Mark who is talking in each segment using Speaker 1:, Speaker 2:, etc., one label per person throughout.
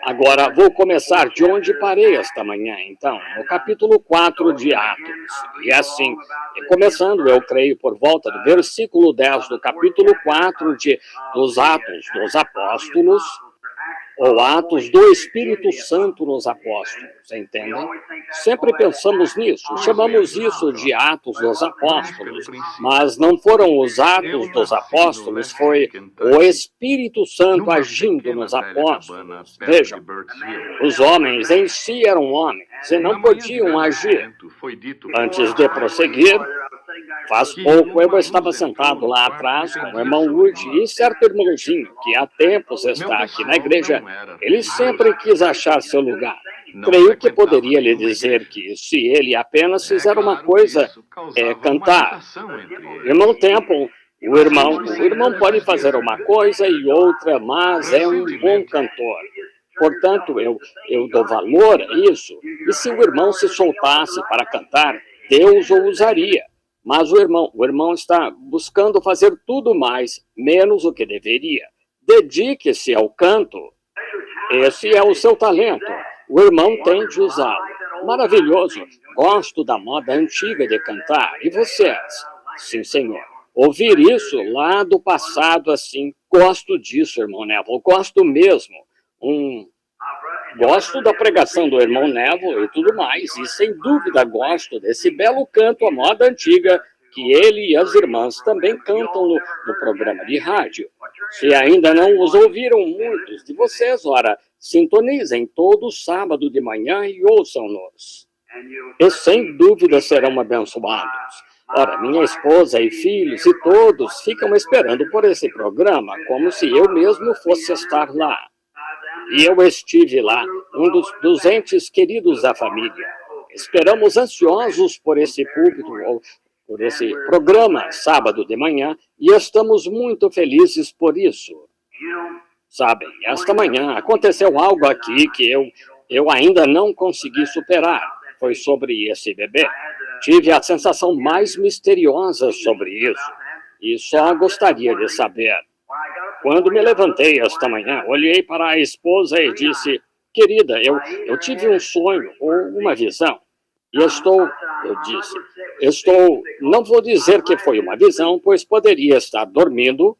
Speaker 1: Agora, vou começar de onde parei esta manhã, então, no capítulo 4 de Atos. E assim, começando, eu creio, por volta do versículo 10 do capítulo 4 dos Atos dos Apóstolos, ou Atos do Espírito Santo nos Apóstolos, entendem? Sempre pensamos nisso, chamamos isso de Atos dos Apóstolos, mas não foram os Atos dos Apóstolos, foi o Espírito Santo agindo nos apóstolos. Vejam, os homens em si eram homens e não podiam agir. Antes de prosseguir, faz pouco eu estava sentado lá atrás com o irmão Woody e certo irmãozinho que há tempos está aqui na igreja. Ele sempre quis achar seu lugar. Creio que poderia lhe dizer que se ele apenas fizer uma coisa, é cantar. Irmão Temple, o irmão pode fazer uma coisa e outra, mas é um bom cantor. Portanto, eu dou valor a isso. E se o irmão se soltasse para cantar, Deus o usaria. Mas o irmão está buscando fazer tudo mais, menos o que deveria. Dedique-se ao canto. Esse é o seu talento. O irmão tem de usá-lo. Maravilhoso. Gosto da moda antiga de cantar. E vocês? Sim, senhor. Ouvir isso lá do passado assim, gosto disso, irmão Neville. Gosto mesmo. Gosto da pregação do irmão Neville e tudo mais, e sem dúvida gosto desse belo canto à moda antiga que ele e as irmãs também cantam no programa de rádio. Se ainda não os ouviram muitos de vocês, ora, sintonizem todo sábado de manhã e ouçam-nos. E sem dúvida serão abençoados. Ora, minha esposa e filhos e todos ficam esperando por esse programa, como se eu mesmo fosse estar lá. E eu estive lá, um dos entes queridos da família. Esperamos ansiosos por esse púlpito, ou por esse programa, sábado de manhã, e estamos muito felizes por isso. Sabem, esta manhã aconteceu algo aqui que eu ainda não consegui superar. Foi sobre esse bebê. Tive a sensação mais misteriosa sobre isso, e só gostaria de saber. Quando me levantei esta manhã, olhei para a esposa e disse, querida, eu tive um sonho ou uma visão. E não vou dizer que foi uma visão, pois poderia estar dormindo,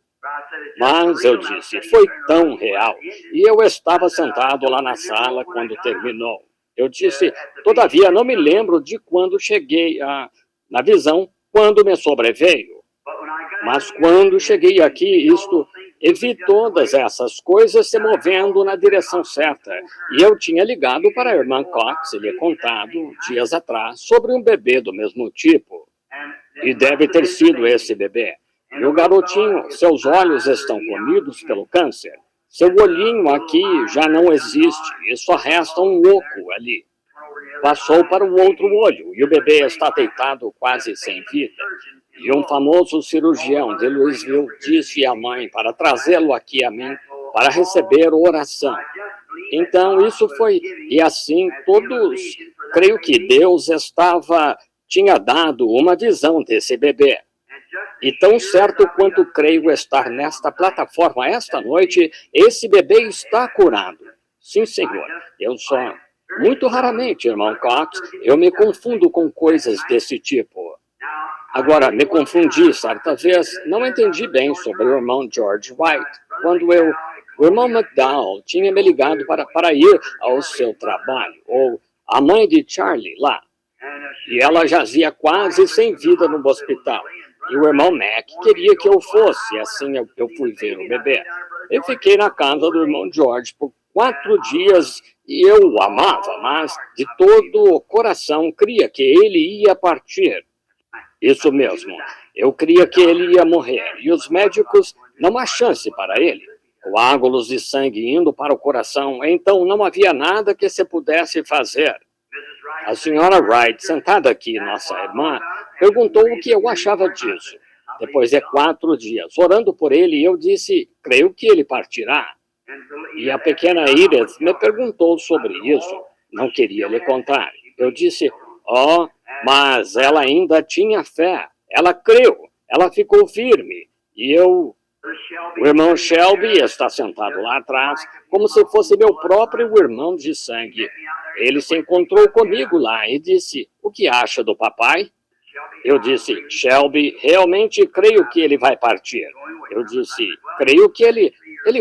Speaker 1: mas eu disse, foi tão real. E eu estava sentado lá na sala quando terminou. Eu disse, todavia não me lembro de quando cheguei na visão, quando me sobreveio. Mas quando cheguei aqui, e vi todas essas coisas se movendo na direção certa. E eu tinha ligado para a irmã Cox e lhe contado, dias atrás, sobre um bebê do mesmo tipo. E deve ter sido esse bebê. E o garotinho, seus olhos estão comidos pelo câncer. Seu olhinho aqui já não existe e só resta um oco ali. Passou para o outro olho e o bebê está deitado quase sem vida. E um famoso cirurgião de Louisville disse à mãe para trazê-lo aqui a mim para receber oração. Então isso foi, e assim todos, creio que Deus tinha dado uma visão desse bebê. E tão certo quanto creio estar nesta plataforma esta noite, esse bebê está curado. Sim, senhor, eu só, muito raramente, irmão Cox, eu me confundo com coisas desse tipo. Agora, me confundi certa vez, não entendi bem sobre o irmão George White, quando o irmão McDowell tinha me ligado para ir ao seu trabalho, ou a mãe de Charlie lá, e ela jazia quase sem vida no hospital. E o irmão Mac queria que eu fosse, assim eu fui ver o bebê. Eu fiquei na casa do irmão George por 4 dias e eu o amava, mas de todo o coração cria que ele ia partir. Isso mesmo, eu cria que ele ia morrer e os médicos não há chance para ele. Coágulos de sangue indo para o coração, então não havia nada que se pudesse fazer. A senhora Wright, sentada aqui, nossa irmã, perguntou o que eu achava disso. Depois de 4 dias, orando por ele, eu disse, creio que ele partirá. E a pequena Edith me perguntou sobre isso. Não queria lhe contar. Eu disse, mas ela ainda tinha fé. Ela creu. Ela ficou firme. E eu O irmão Shelby está sentado lá atrás, como se fosse meu próprio irmão de sangue. Ele se encontrou comigo lá e disse, o que acha do papai? Eu disse, Shelby, realmente creio que ele vai partir. Eu disse, creio que ele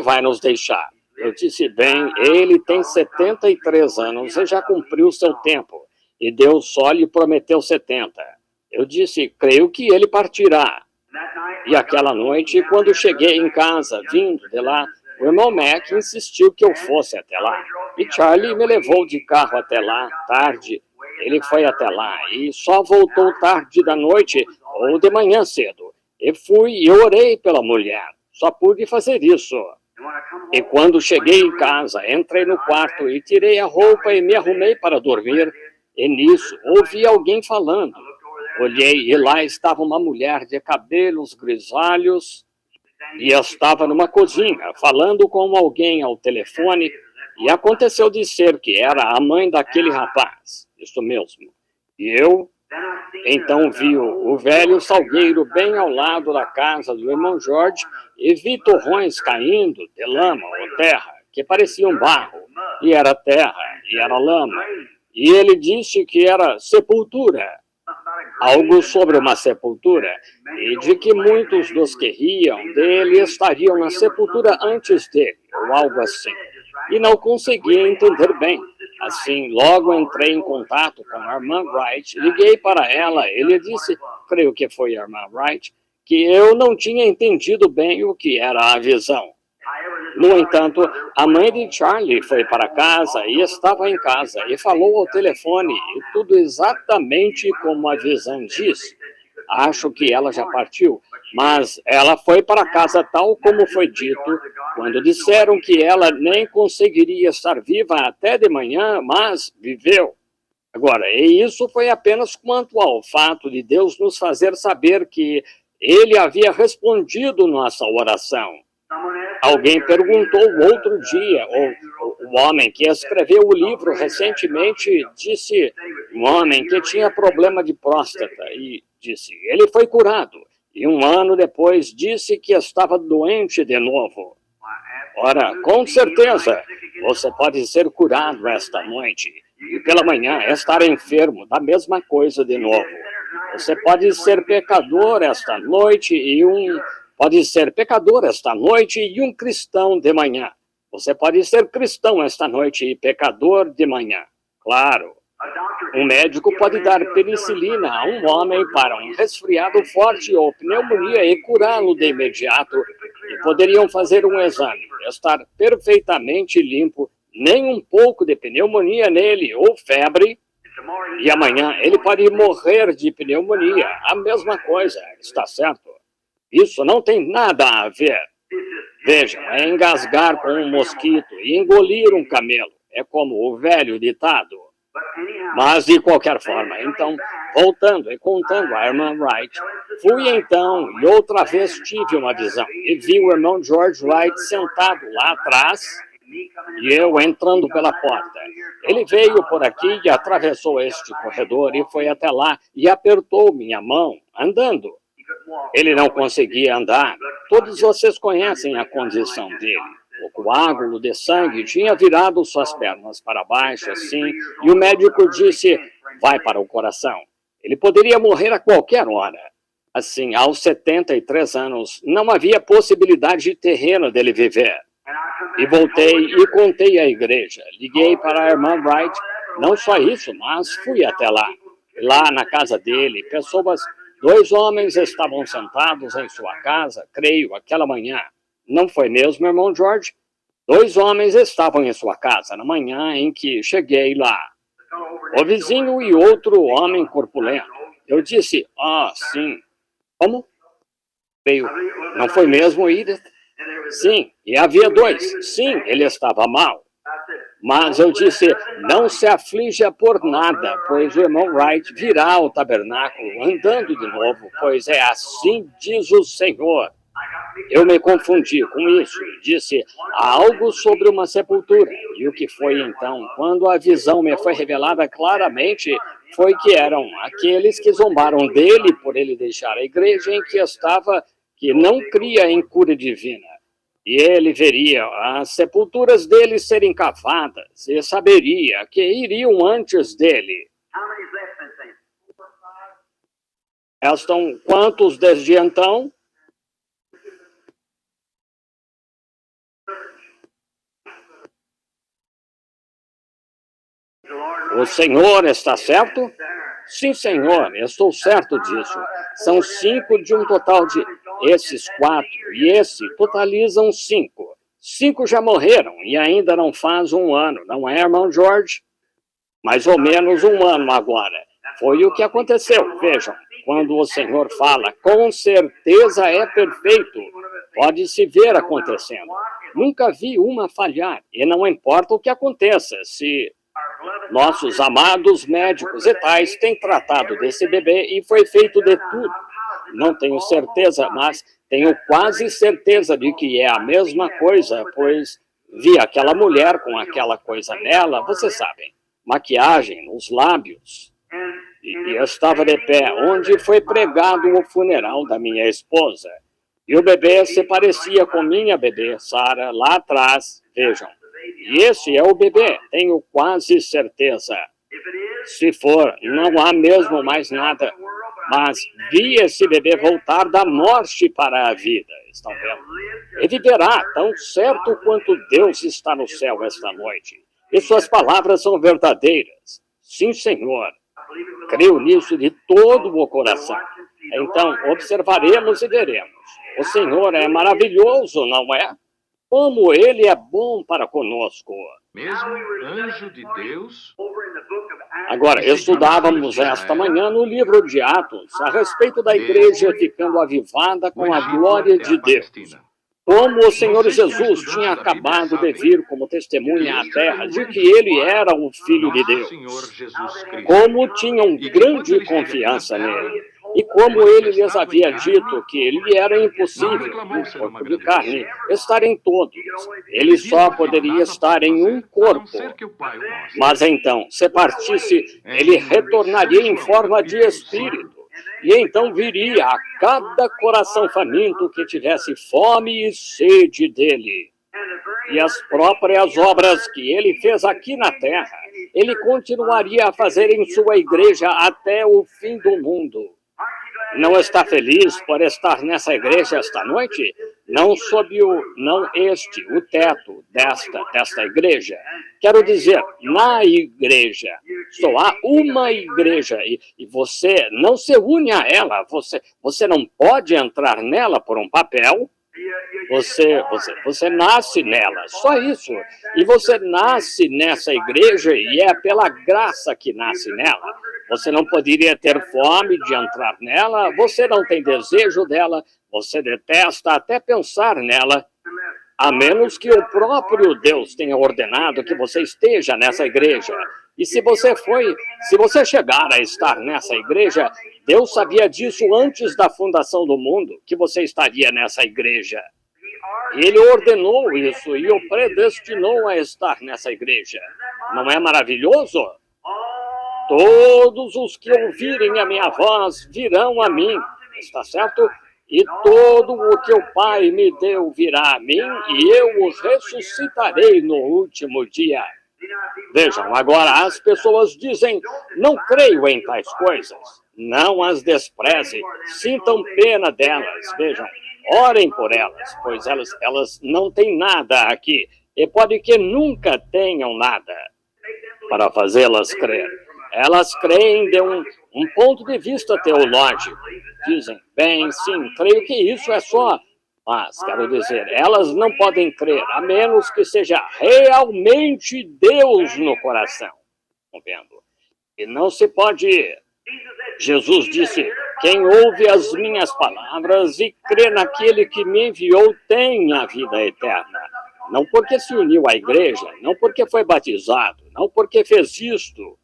Speaker 1: vai nos deixar. Eu disse, bem, ele tem 73 anos e já cumpriu seu tempo. E Deus só lhe prometeu 70. Eu disse, creio que ele partirá. E aquela noite, quando cheguei em casa, vindo de lá, o irmão Mac insistiu que eu fosse até lá. E Charlie me levou de carro até lá, tarde. Ele foi até lá e só voltou tarde da noite ou de manhã cedo. E fui e orei pela mulher. Só pude fazer isso. E quando cheguei em casa, entrei no quarto e tirei a roupa e me arrumei para dormir. E nisso, ouvi alguém falando. Olhei e lá estava uma mulher de cabelos grisalhos e estava numa cozinha, falando com alguém ao telefone. E aconteceu de ser que era a mãe daquele rapaz. Isso mesmo. E eu, então, vi o velho salgueiro bem ao lado da casa do irmão George e vi torrões caindo de lama ou terra, que pareciam barro, e era terra, e era lama. E ele disse que era sepultura, algo sobre uma sepultura, e de que muitos dos que riam dele estariam na sepultura antes dele, ou algo assim. E não conseguia entender bem. Assim, logo entrei em contato com a irmã Wright, liguei para ela, ele disse, creio que foi a irmã Wright, que eu não tinha entendido bem o que era a visão. No entanto, a mãe de Charlie foi para casa e estava em casa e falou ao telefone e tudo exatamente como a visão diz. Acho que ela já partiu, mas ela foi para casa tal como foi dito, quando disseram que ela nem conseguiria estar viva até de manhã, mas viveu. Agora, e isso foi apenas quanto ao fato de Deus nos fazer saber que Ele havia respondido nossa oração. Alguém perguntou outro dia, o homem que escreveu o livro recentemente disse, um homem que tinha problema de próstata, e disse, ele foi curado. E um ano depois disse que estava doente de novo. Ora, com certeza, você pode ser curado esta noite e pela manhã estar enfermo da mesma coisa de novo. Você pode ser pecador esta noite e um cristão de manhã. Você pode ser cristão esta noite e pecador de manhã. Claro. Um médico pode dar penicilina a um homem para um resfriado forte ou pneumonia e curá-lo de imediato. E poderiam fazer um exame, estar perfeitamente limpo, nem um pouco de pneumonia nele ou febre. E amanhã ele pode morrer de pneumonia. A mesma coisa, está certo? Isso não tem nada a ver. Vejam, é engasgar com um mosquito e engolir um camelo. É como o velho ditado. Mas, de qualquer forma, então, voltando e contando a irmã Wright, fui então e outra vez tive uma visão e vi o irmão George Wright sentado lá atrás e eu entrando pela porta. Ele veio por aqui e atravessou este corredor e foi até lá e apertou minha mão, andando. Ele não conseguia andar. Todos vocês conhecem a condição dele. O coágulo de sangue tinha virado suas pernas para baixo, assim, e o médico disse, vai para o coração. Ele poderia morrer a qualquer hora. Assim, aos 73 anos, não havia possibilidade terrena dele viver. E voltei e contei à igreja. Liguei para a irmã Wright. Não só isso, mas fui até lá. Lá na casa dele, dois homens estavam sentados em sua casa, creio, aquela manhã. Não foi mesmo, irmão George? Dois homens estavam em sua casa na manhã em que cheguei lá. O vizinho e outro homem corpulento. Eu disse, sim. Como? Creio, não foi mesmo, Edith? Sim, e havia dois. Sim, ele estava mal. Mas eu disse, não se aflija por nada, pois o irmão Wright virá ao tabernáculo andando de novo, pois é assim diz o Senhor. Eu me confundi com isso e disse, há algo sobre uma sepultura. E o que foi então, quando a visão me foi revelada claramente, foi que eram aqueles que zombaram dele por ele deixar a igreja em que estava que não cria em cura divina. E ele veria as sepulturas dele serem cavadas e saberia que iriam antes dele. Restam quantos desde então? O Senhor está certo? Sim, Senhor, eu estou certo disso. São 5 de um total de esses 4, e esse totalizam 5. 5 já morreram e ainda não faz 1 ano, não é, irmão George? Mais ou menos 1 ano agora. Foi o que aconteceu. Vejam, quando o Senhor fala, com certeza é perfeito, pode-se ver acontecendo. Nunca vi uma falhar, e não importa o que aconteça, se nossos amados médicos e tais têm tratado desse bebê e foi feito de tudo. Não tenho certeza, mas tenho quase certeza de que é a mesma coisa, pois vi aquela mulher com aquela coisa nela, vocês sabem, maquiagem nos lábios. E eu estava de pé, onde foi pregado o funeral da minha esposa. E o bebê se parecia com minha bebê, Sarah, lá atrás, vejam. E esse é o bebê, tenho quase certeza. Se for, não há mesmo mais nada. Mas vi esse bebê voltar da morte para a vida, estão vendo? E viverá, tão certo quanto Deus está no céu esta noite. E suas palavras são verdadeiras. Sim, Senhor. Creio nisso de todo o coração. Então, observaremos e veremos. O Senhor é maravilhoso, não é? Como Ele é bom para conosco.
Speaker 2: Mesmo anjo de Deus.
Speaker 1: Agora, estudávamos esta manhã no livro de Atos a respeito da igreja ficando avivada com a glória de Deus. Como o Senhor Jesus tinha acabado de vir como testemunha à terra de que Ele era o Filho de Deus. Como tinham grande confiança nele. E como ele lhes havia dito que lhe era impossível, no corpo de carne, estar em todos. Ele só poderia estar em um corpo. Mas então, se partisse, ele retornaria em forma de espírito. E então viria a cada coração faminto que tivesse fome e sede dele. E as próprias obras que ele fez aqui na terra, ele continuaria a fazer em sua igreja até o fim do mundo. Não está feliz por estar nessa igreja esta noite? Não sob o teto desta igreja. Quero dizer, na igreja. Só há uma igreja e você não se une a ela. Você não pode entrar nela por um papel. Você nasce nela, só isso. E você nasce nessa igreja e é pela graça que nasce nela. Você não poderia ter fome de entrar nela, você não tem desejo dela, você detesta até pensar nela, a menos que o próprio Deus tenha ordenado que você esteja nessa igreja. E se você chegar a estar nessa igreja, Deus sabia disso antes da fundação do mundo, que você estaria nessa igreja. Ele ordenou isso e o predestinou a estar nessa igreja. Não é maravilhoso? Todos os que ouvirem a minha voz virão a mim, está certo? E todo o que o Pai me deu virá a mim, e eu os ressuscitarei no último dia. Vejam, agora as pessoas dizem, não creio em tais coisas. Não as despreze, sintam pena delas, vejam, orem por elas, pois elas não têm nada aqui, e pode que nunca tenham nada para fazê-las crer. Elas creem de um ponto de vista teológico. Dizem, bem, sim, creio que isso é só. Mas, quero dizer, elas não podem crer, a menos que seja realmente Deus no coração. Estão vendo? E não se pode... Jesus disse, quem ouve as minhas palavras e crê naquele que me enviou tem a vida eterna. Não porque se uniu à igreja, não porque foi batizado, não porque fez isto,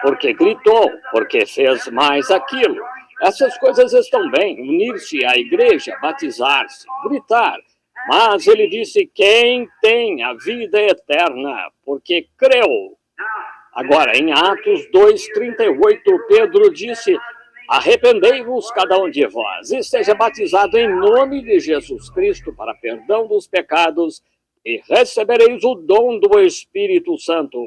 Speaker 1: porque gritou, porque fez mais aquilo. Essas coisas estão bem, unir-se à igreja, batizar-se, gritar. Mas ele disse, quem tem a vida eterna, porque creu. Agora, em Atos 2:38, Pedro disse, Arrependei-vos cada um de vós e seja batizado em nome de Jesus Cristo para perdão dos pecados e recebereis o dom do Espírito Santo.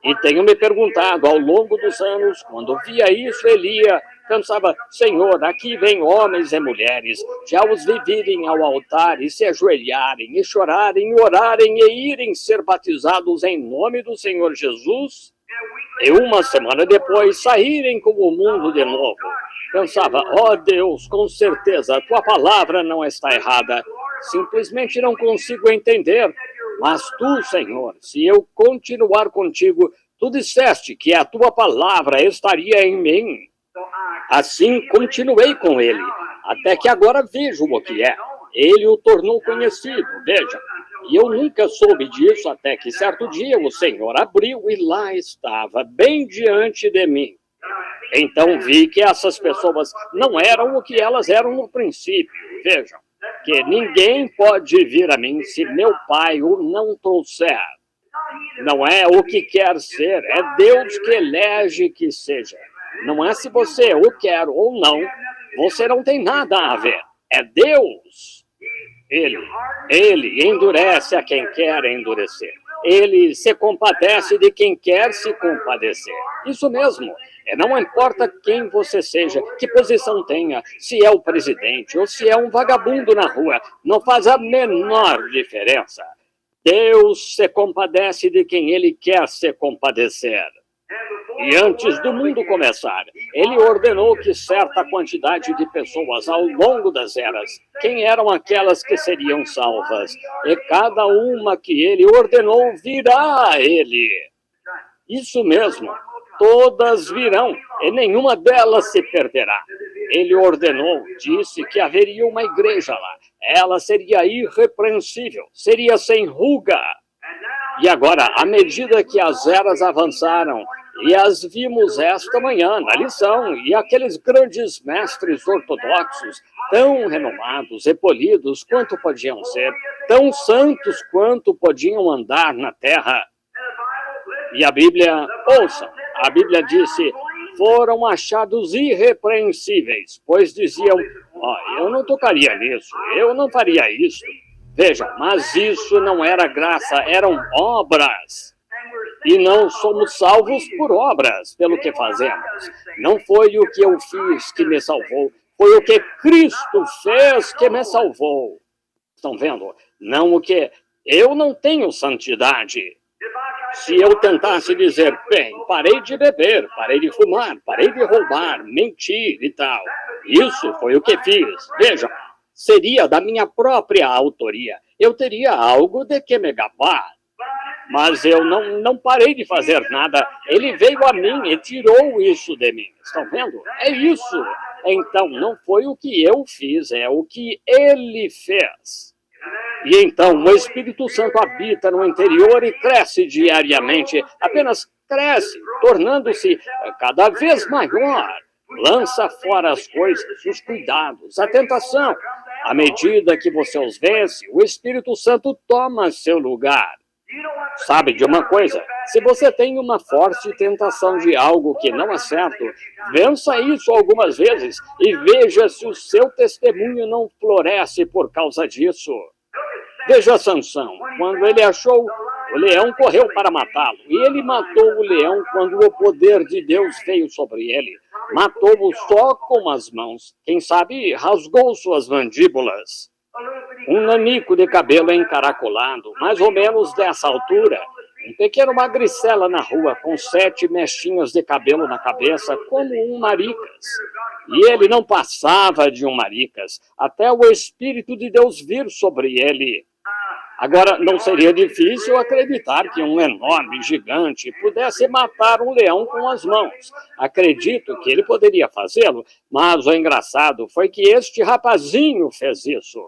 Speaker 1: E tenho me perguntado ao longo dos anos, quando via isso, Elia, pensava, Senhor, aqui vêm homens e mulheres, já os vi virem ao altar e se ajoelharem, e chorarem, e orarem, e irem ser batizados em nome do Senhor Jesus, e uma semana depois saírem com o mundo de novo. Pensava, ó Deus, com certeza a tua palavra não está errada, simplesmente não consigo entender. Mas tu, Senhor, se eu continuar contigo, tu disseste que a tua palavra estaria em mim. Assim continuei com ele, até que agora vejo o que é. Ele o tornou conhecido, veja. E eu nunca soube disso até que certo dia o Senhor abriu e lá estava, bem diante de mim. Então vi que essas pessoas não eram o que elas eram no princípio, vejam. Que ninguém pode vir a mim se meu Pai o não trouxer. Não é o que quer ser, é Deus que elege que seja. Não é se você o quer ou não, você não tem nada a ver. É Deus. Ele endurece a quem quer endurecer. Ele se compadece de quem quer se compadecer. Isso mesmo. Não importa quem você seja, que posição tenha, se é o presidente ou se é um vagabundo na rua, não faz a menor diferença. Deus se compadece de quem ele quer se compadecer. E antes do mundo começar, ele ordenou que certa quantidade de pessoas ao longo das eras, quem eram aquelas que seriam salvas, e cada uma que ele ordenou virá a ele. Isso mesmo. Todas virão, e nenhuma delas se perderá. Ele ordenou, disse que haveria uma igreja lá. Ela seria irrepreensível, seria sem ruga. E agora, à medida que as eras avançaram, e as vimos esta manhã na lição, e aqueles grandes mestres ortodoxos, tão renomados e polidos quanto podiam ser, tão santos quanto podiam andar na terra. E a Bíblia, ouçam, a Bíblia disse, foram achados irrepreensíveis, pois diziam, eu não tocaria nisso, eu não faria isso. Veja, mas isso não era graça, eram obras. E não somos salvos por obras, pelo que fazemos. Não foi o que eu fiz que me salvou, foi o que Cristo fez que me salvou. Estão vendo? Não o que... Eu não tenho santidade. Se eu tentasse dizer, bem, parei de beber, parei de fumar, parei de roubar, mentir e tal. Isso foi o que fiz. Veja, seria da minha própria autoria. Eu teria algo de que me gabar. Mas eu não parei de fazer nada. Ele veio a mim e tirou isso de mim. Estão vendo? É isso. Então, não foi o que eu fiz, é o que ele fez. E então o Espírito Santo habita no interior e cresce diariamente, apenas cresce, tornando-se cada vez maior. Lança fora as coisas, os cuidados, a tentação. À medida que você os vence, o Espírito Santo toma seu lugar. Sabe de uma coisa? Se você tem uma forte tentação de algo que não é certo, vença isso algumas vezes e veja se o seu testemunho não floresce por causa disso. Veja Sansão, quando ele achou, o leão correu para matá-lo, e ele matou o leão quando o poder de Deus veio sobre ele. Matou-o só com as mãos, quem sabe rasgou suas mandíbulas. Um nanico de cabelo encaracolado, mais ou menos dessa altura, um pequeno magricela na rua com 7 mechinhas de cabelo na cabeça, como um maricas. E ele não passava de um maricas, até o Espírito de Deus vir sobre ele. Agora, não seria difícil acreditar que um enorme gigante pudesse matar um leão com as mãos. Acredito que ele poderia fazê-lo, mas o engraçado foi que este rapazinho fez isso.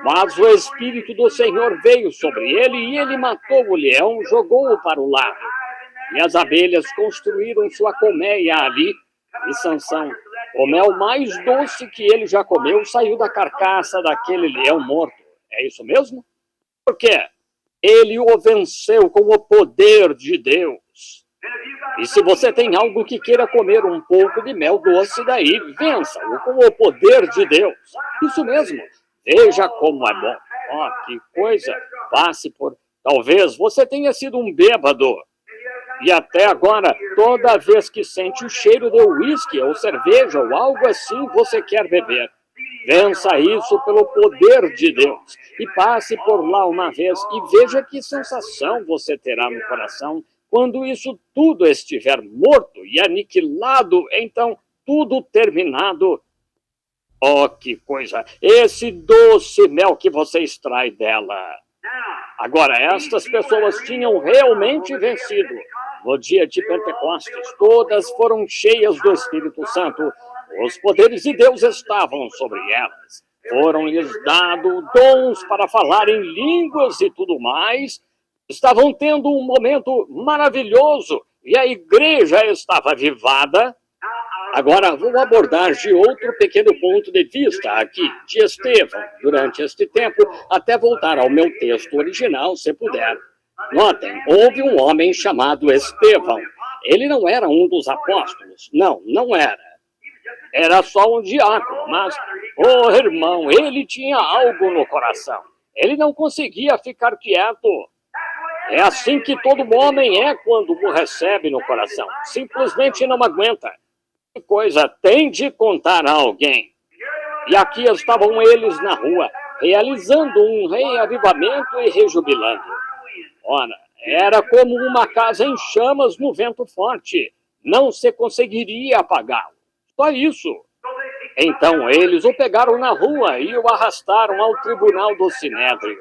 Speaker 1: Mas o Espírito do Senhor veio sobre ele e ele matou o leão, jogou-o para o lado. E as abelhas construíram sua colmeia ali. E Sansão, o mel mais doce que ele já comeu, saiu da carcaça daquele leão morto. É isso mesmo? Por quê? Ele o venceu com o poder de Deus. E se você tem algo que queira comer um pouco de mel doce, daí vença-o com o poder de Deus. Isso mesmo. Veja como é bom. Oh, que coisa. Passe por... Talvez você tenha sido um bêbado. E até agora, toda vez que sente o cheiro de uísque ou cerveja ou algo assim, você quer beber. Vença isso pelo poder de Deus. E passe por lá uma vez e veja que sensação você terá no coração quando isso tudo estiver morto e aniquilado, então tudo terminado. Oh, que coisa! Esse doce mel que você extrai dela. Agora, estas pessoas tinham realmente vencido. No dia de Pentecostes, todas foram cheias do Espírito Santo. Os poderes de Deus estavam sobre elas. Foram-lhes dados dons para falar em línguas e tudo mais. Estavam tendo um momento maravilhoso e a igreja estava avivada. Agora, vou abordar de outro pequeno ponto de vista aqui, de Estevão, durante este tempo, até voltar ao meu texto original, se puder. Notem, houve um homem chamado Estevão. Ele não era um dos apóstolos. Não era. Era só um diácono, mas, oh irmão, ele tinha algo no coração. Ele não conseguia ficar quieto. É assim que todo homem é quando o recebe no coração. Simplesmente não aguenta. Que coisa, tem de contar a alguém. E aqui estavam eles na rua, realizando um reavivamento e rejubilando. Ora, era como uma casa em chamas no vento forte. Não se conseguiria apagá-lo. Só isso. Então eles o pegaram na rua e o arrastaram ao tribunal do Sinédrio.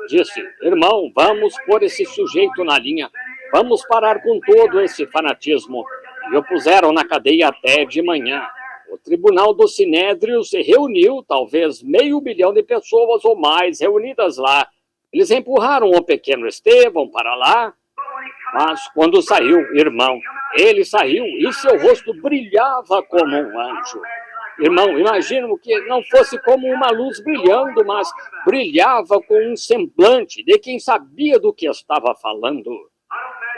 Speaker 1: Disse, irmão, vamos pôr esse sujeito na linha. Vamos parar com todo esse fanatismo. E o puseram na cadeia até de manhã. O tribunal do Sinédrio se reuniu, talvez 500 mil de pessoas ou mais reunidas lá. Eles empurraram o pequeno Estevão para lá, mas quando saiu, irmão, ele saiu e seu rosto brilhava como um anjo. Irmão, imagino que não fosse como uma luz brilhando, mas brilhava com um semblante de quem sabia do que estava falando.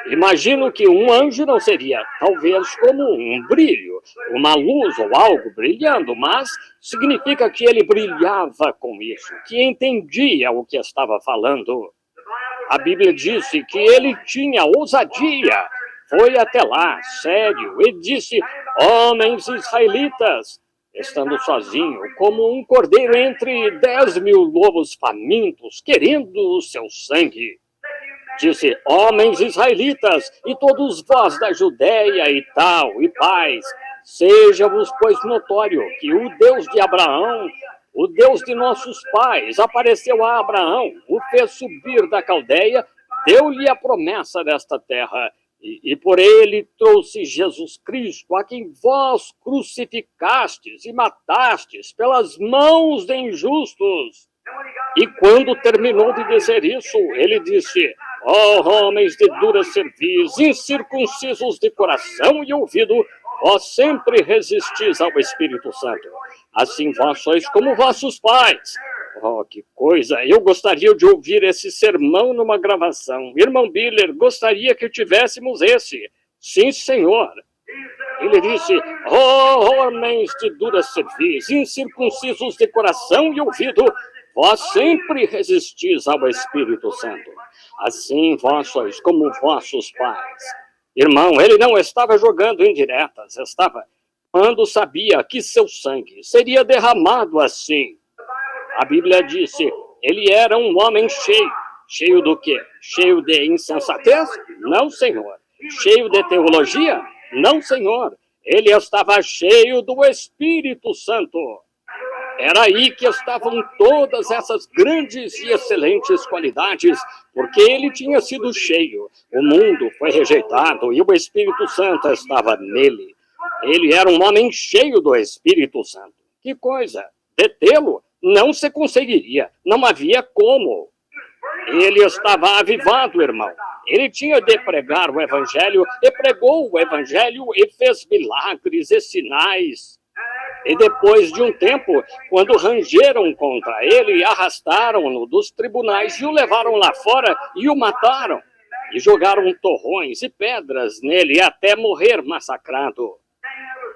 Speaker 1: Imagino que um anjo não seria, talvez, como um brilho, uma luz ou algo brilhando, mas significa que ele brilhava com isso, que entendia o que estava falando. A Bíblia disse que ele tinha ousadia, foi até lá, sério, e disse, homens israelitas, estando sozinho, como um cordeiro entre 10 mil lobos famintos, querendo o seu sangue. Disse, homens israelitas, e todos vós da Judéia e tal, e pais, seja-vos, pois, notório que o Deus de Abraão, o Deus de nossos pais, apareceu a Abraão, o fez subir da Caldeia, deu-lhe a promessa desta terra, e por ele trouxe Jesus Cristo, a quem vós crucificastes e matastes pelas mãos de injustos. E quando terminou de dizer isso, ele disse, ó homens de dura cerviz, incircuncisos de coração e ouvido, vós sempre resistis ao Espírito Santo. Assim vós sois como vossos pais. Oh, que coisa! Eu gostaria de ouvir esse sermão numa gravação. Irmão Biller, gostaria que tivéssemos esse. Sim, senhor. Ele disse, homens de dura cerviz, incircuncisos de coração e ouvido, vós sempre resistis ao Espírito Santo. Assim vós sois como vossos pais. Irmão, ele não estava jogando indiretas, estava quando sabia que seu sangue seria derramado assim. A Bíblia disse, ele era um homem cheio. Cheio do quê? Cheio de insensatez? Não, Senhor. Cheio de teologia? Não, Senhor. Ele estava cheio do Espírito Santo. Era aí que estavam todas essas grandes e excelentes qualidades, porque ele tinha sido cheio. O mundo foi rejeitado e o Espírito Santo estava nele. Ele era um homem cheio do Espírito Santo. Que coisa! Detê-lo não se conseguiria, não havia como. Ele estava avivado, irmão. Ele tinha de pregar o Evangelho, e pregou o Evangelho, e fez milagres e sinais. E depois de um tempo, quando rangeram contra ele, arrastaram-no dos tribunais e o levaram lá fora e o mataram. e jogaram torrões e pedras nele até morrer massacrado.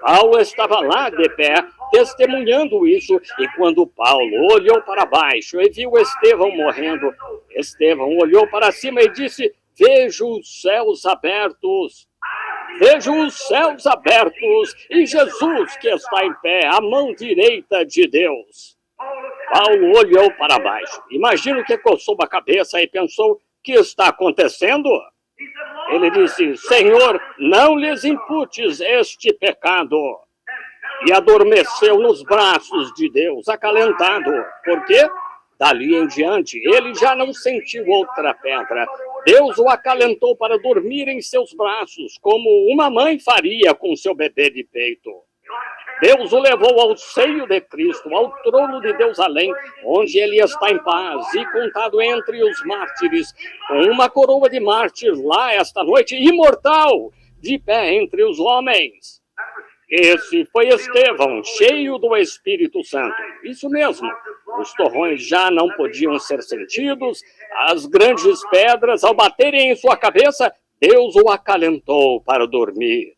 Speaker 1: Paulo estava lá de pé, testemunhando isso, e quando Paulo olhou para baixo e viu Estevão morrendo, Estevão olhou para cima e disse: vejo os céus abertos e Jesus que está em pé, à mão direita de Deus. Paulo olhou para baixo. Imagino que coçou a cabeça e pensou: o que está acontecendo? Ele disse: Senhor, não lhes imputes este pecado. E adormeceu nos braços de Deus, acalentado. Por quê? Dali em diante, ele já não sentiu outra pedra. Deus o acalentou para dormir em seus braços, como uma mãe faria com seu bebê de peito. Deus o levou ao seio de Cristo, ao trono de Deus além, onde ele está em paz e contado entre os mártires, com uma coroa de mártir lá esta noite, imortal, de pé entre os homens. Esse foi Estevão, cheio do Espírito Santo. Isso mesmo, os torrões já não podiam ser sentidos, as grandes pedras, ao baterem em sua cabeça, Deus o acalentou para dormir.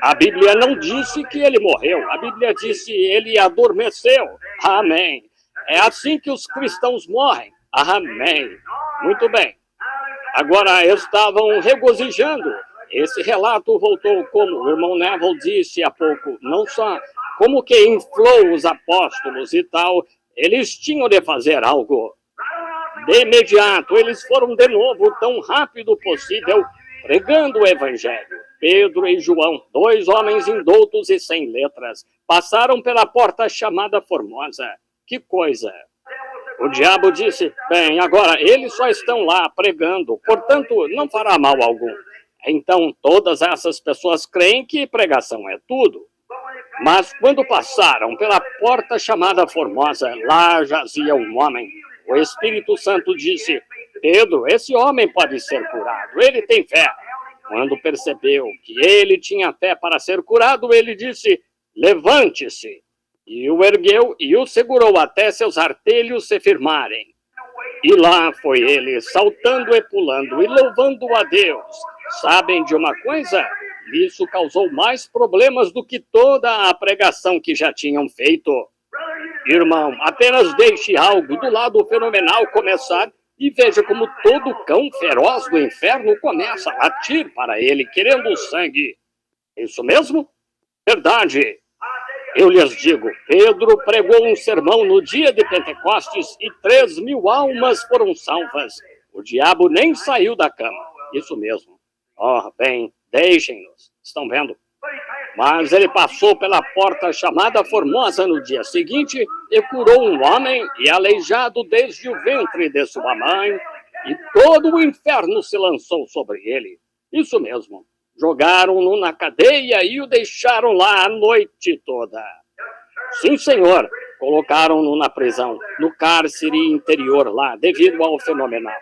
Speaker 1: A Bíblia não disse que ele morreu, a Bíblia disse que ele adormeceu. Amém. É assim que os cristãos morrem. Amém. Muito bem. Agora estavam regozijando. Esse relato voltou, como o irmão Neville disse há pouco, não só como que inflou os apóstolos e tal, eles tinham de fazer algo. De imediato, eles foram de novo, tão rápido possível, pregando o evangelho. Pedro e João, 2 homens indoutos e sem letras, passaram pela porta chamada Formosa. Que coisa! O diabo disse: bem, agora eles só estão lá pregando, portanto não fará mal algum. Então todas essas pessoas creem que pregação é tudo. Mas quando passaram pela porta chamada Formosa, lá jazia um homem. O Espírito Santo disse: Pedro, esse homem pode ser curado, ele tem fé. Quando percebeu que ele tinha fé para ser curado, ele disse: levante-se. E o ergueu e o segurou até seus artelhos se firmarem. E lá foi ele, saltando e pulando e louvando a Deus. Sabem de uma coisa? Isso causou mais problemas do que toda a pregação que já tinham feito. Irmão, apenas deixe algo do lado fenomenal começar e veja como todo cão feroz do inferno começa a latir para ele, querendo sangue. Isso mesmo? Verdade. Eu lhes digo, Pedro pregou um sermão no dia de Pentecostes e 3.000 almas foram salvas. O diabo nem saiu da cama. Isso mesmo. Oh, bem, deixem-nos. Estão vendo? Mas ele passou pela porta chamada Formosa no dia seguinte e curou um homem e aleijado desde o ventre de sua mãe, e todo o inferno se lançou sobre ele. Isso mesmo. Jogaram-no na cadeia e o deixaram lá a noite toda. Sim, senhor. Colocaram-no na prisão, no cárcere interior lá, devido ao fenomenal.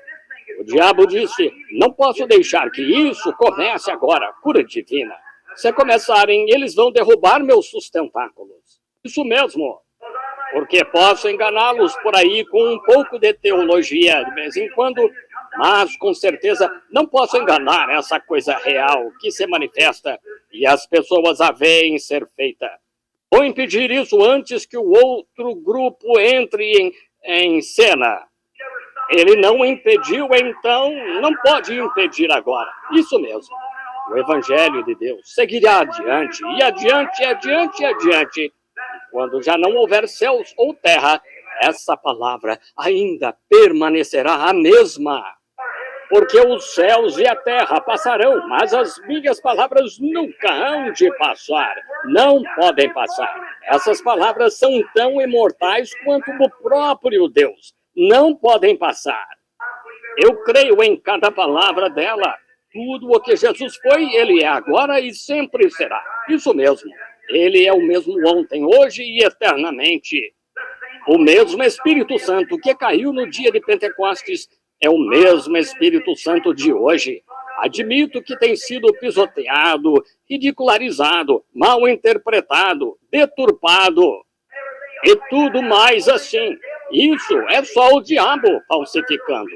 Speaker 1: O diabo disse: não posso deixar que isso comece agora, cura divina. Se começarem, eles vão derrubar meus sustentáculos. Isso mesmo. Porque posso enganá-los por aí com um pouco de teologia de vez em quando, mas com certeza não posso enganar essa coisa real que se manifesta e as pessoas a veem ser feita. Vou impedir isso antes que o outro grupo entre em cena. Ele não impediu, então não pode impedir agora. Isso mesmo. O Evangelho de Deus seguirá adiante, e adiante, adiante, adiante. E quando já não houver céus ou terra, essa palavra ainda permanecerá a mesma. Porque os céus e a terra passarão, mas as minhas palavras nunca hão de passar. Não podem passar. Essas palavras são tão imortais quanto o próprio Deus. Não podem passar. Eu creio em cada palavra dela. Tudo o que Jesus foi, ele é agora e sempre será. Isso mesmo. Ele é o mesmo ontem, hoje e eternamente. O mesmo Espírito Santo que caiu no dia de Pentecostes é o mesmo Espírito Santo de hoje. Admito que tem sido pisoteado, ridicularizado, mal interpretado, deturpado e tudo mais assim. Isso é só o diabo falsificando.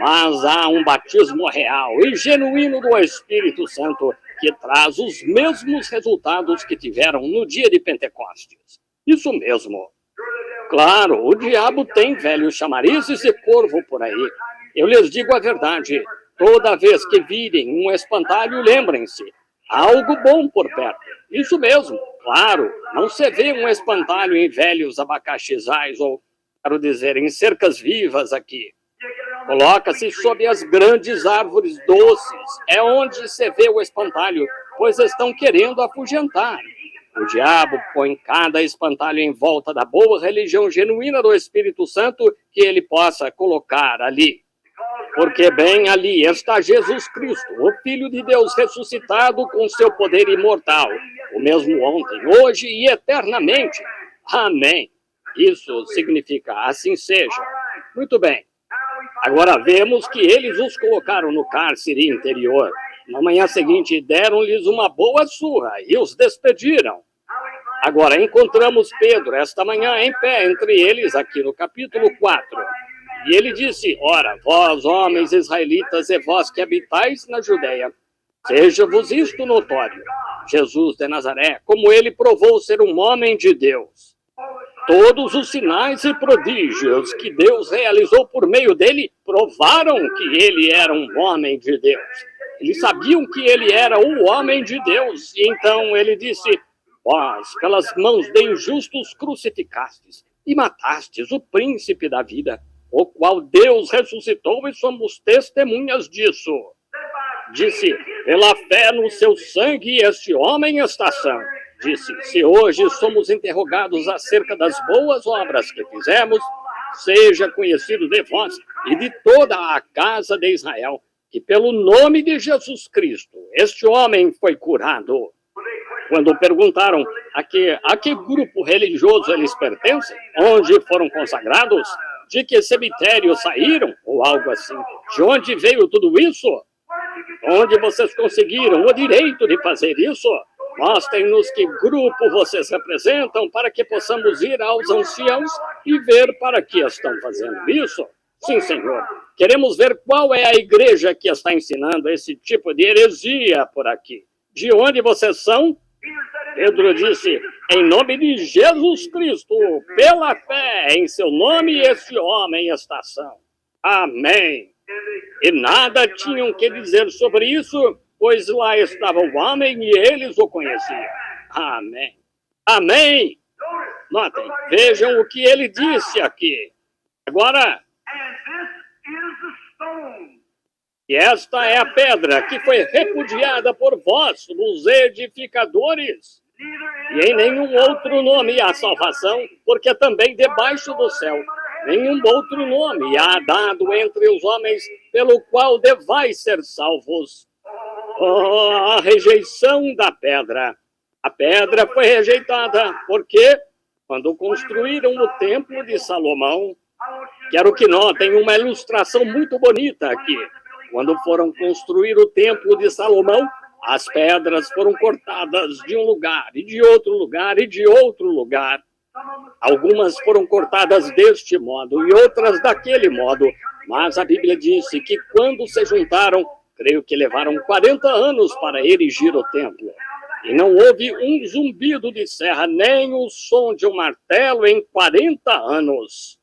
Speaker 1: Mas há um batismo real e genuíno do Espírito Santo que traz os mesmos resultados que tiveram no dia de Pentecostes. Isso mesmo. Claro, o diabo tem velhos chamarizes e corvo por aí. Eu lhes digo a verdade. Toda vez que virem um espantalho, lembrem-se. Há algo bom por perto. Isso mesmo. Claro, não se vê um espantalho em velhos abacaxizais ou, quero dizer, em cercas vivas aqui. Coloca-se sob as grandes árvores doces. É onde se vê o espantalho, pois estão querendo afugentar. O diabo põe cada espantalho em volta da boa religião genuína do Espírito Santo que ele possa colocar ali. Porque bem ali está Jesus Cristo, o Filho de Deus ressuscitado com seu poder imortal, o mesmo ontem, hoje e eternamente. Amém. Isso significa assim seja. Muito bem. Agora vemos que eles os colocaram no cárcere interior. Na manhã seguinte deram-lhes uma boa surra e os despediram. Agora encontramos Pedro esta manhã em pé entre eles aqui no capítulo 4. E ele disse, ora, vós, homens israelitas, e vós que habitais na Judeia, seja-vos isto notório. Jesus de Nazaré, como ele provou ser um homem de Deus. Todos os sinais e prodígios que Deus realizou por meio dele provaram que ele era um homem de Deus. Eles sabiam que ele era o homem de Deus. E então ele disse, vós, pelas mãos de injustos crucificastes e matastes o príncipe da vida, o qual Deus ressuscitou e somos testemunhas disso. Disse, pela fé no seu sangue este homem está são. Disse, se hoje somos interrogados acerca das boas obras que fizemos, seja conhecido de vós e de toda a casa de Israel, que pelo nome de Jesus Cristo, este homem foi curado. Quando perguntaram a que grupo religioso eles pertencem, onde foram consagrados, de que cemitério saíram, ou algo assim, de onde veio tudo isso? Onde vocês conseguiram o direito de fazer isso? Mostrem-nos que grupo vocês representam para que possamos ir aos anciãos e ver para que estão fazendo isso. Sim, Senhor. Queremos ver qual é a igreja que está ensinando esse tipo de heresia por aqui. De onde vocês são? Pedro disse, em nome de Jesus Cristo, pela fé em seu nome, esse homem está são. Amém. E nada tinham que dizer sobre isso, pois lá estava o homem e eles o conheciam. Amém. Amém. Notem, vejam o que ele disse aqui. Agora, e esta é a pedra que foi repudiada por vós, os edificadores. E em nenhum outro nome há salvação, porque também debaixo do céu nenhum outro nome há dado entre os homens pelo qual devais ser salvos. Oh, a rejeição da pedra. A pedra foi rejeitada porque, quando construíram o templo de Salomão, quero que notem uma ilustração muito bonita aqui. Quando foram construir o templo de Salomão, as pedras foram cortadas de um lugar, e de outro lugar, e de outro lugar. Algumas foram cortadas deste modo, e outras daquele modo. Mas a Bíblia disse que quando se juntaram, creio que levaram 40 anos para erigir o templo. E não houve um zumbido de serra, nem o som de um martelo em 40 anos.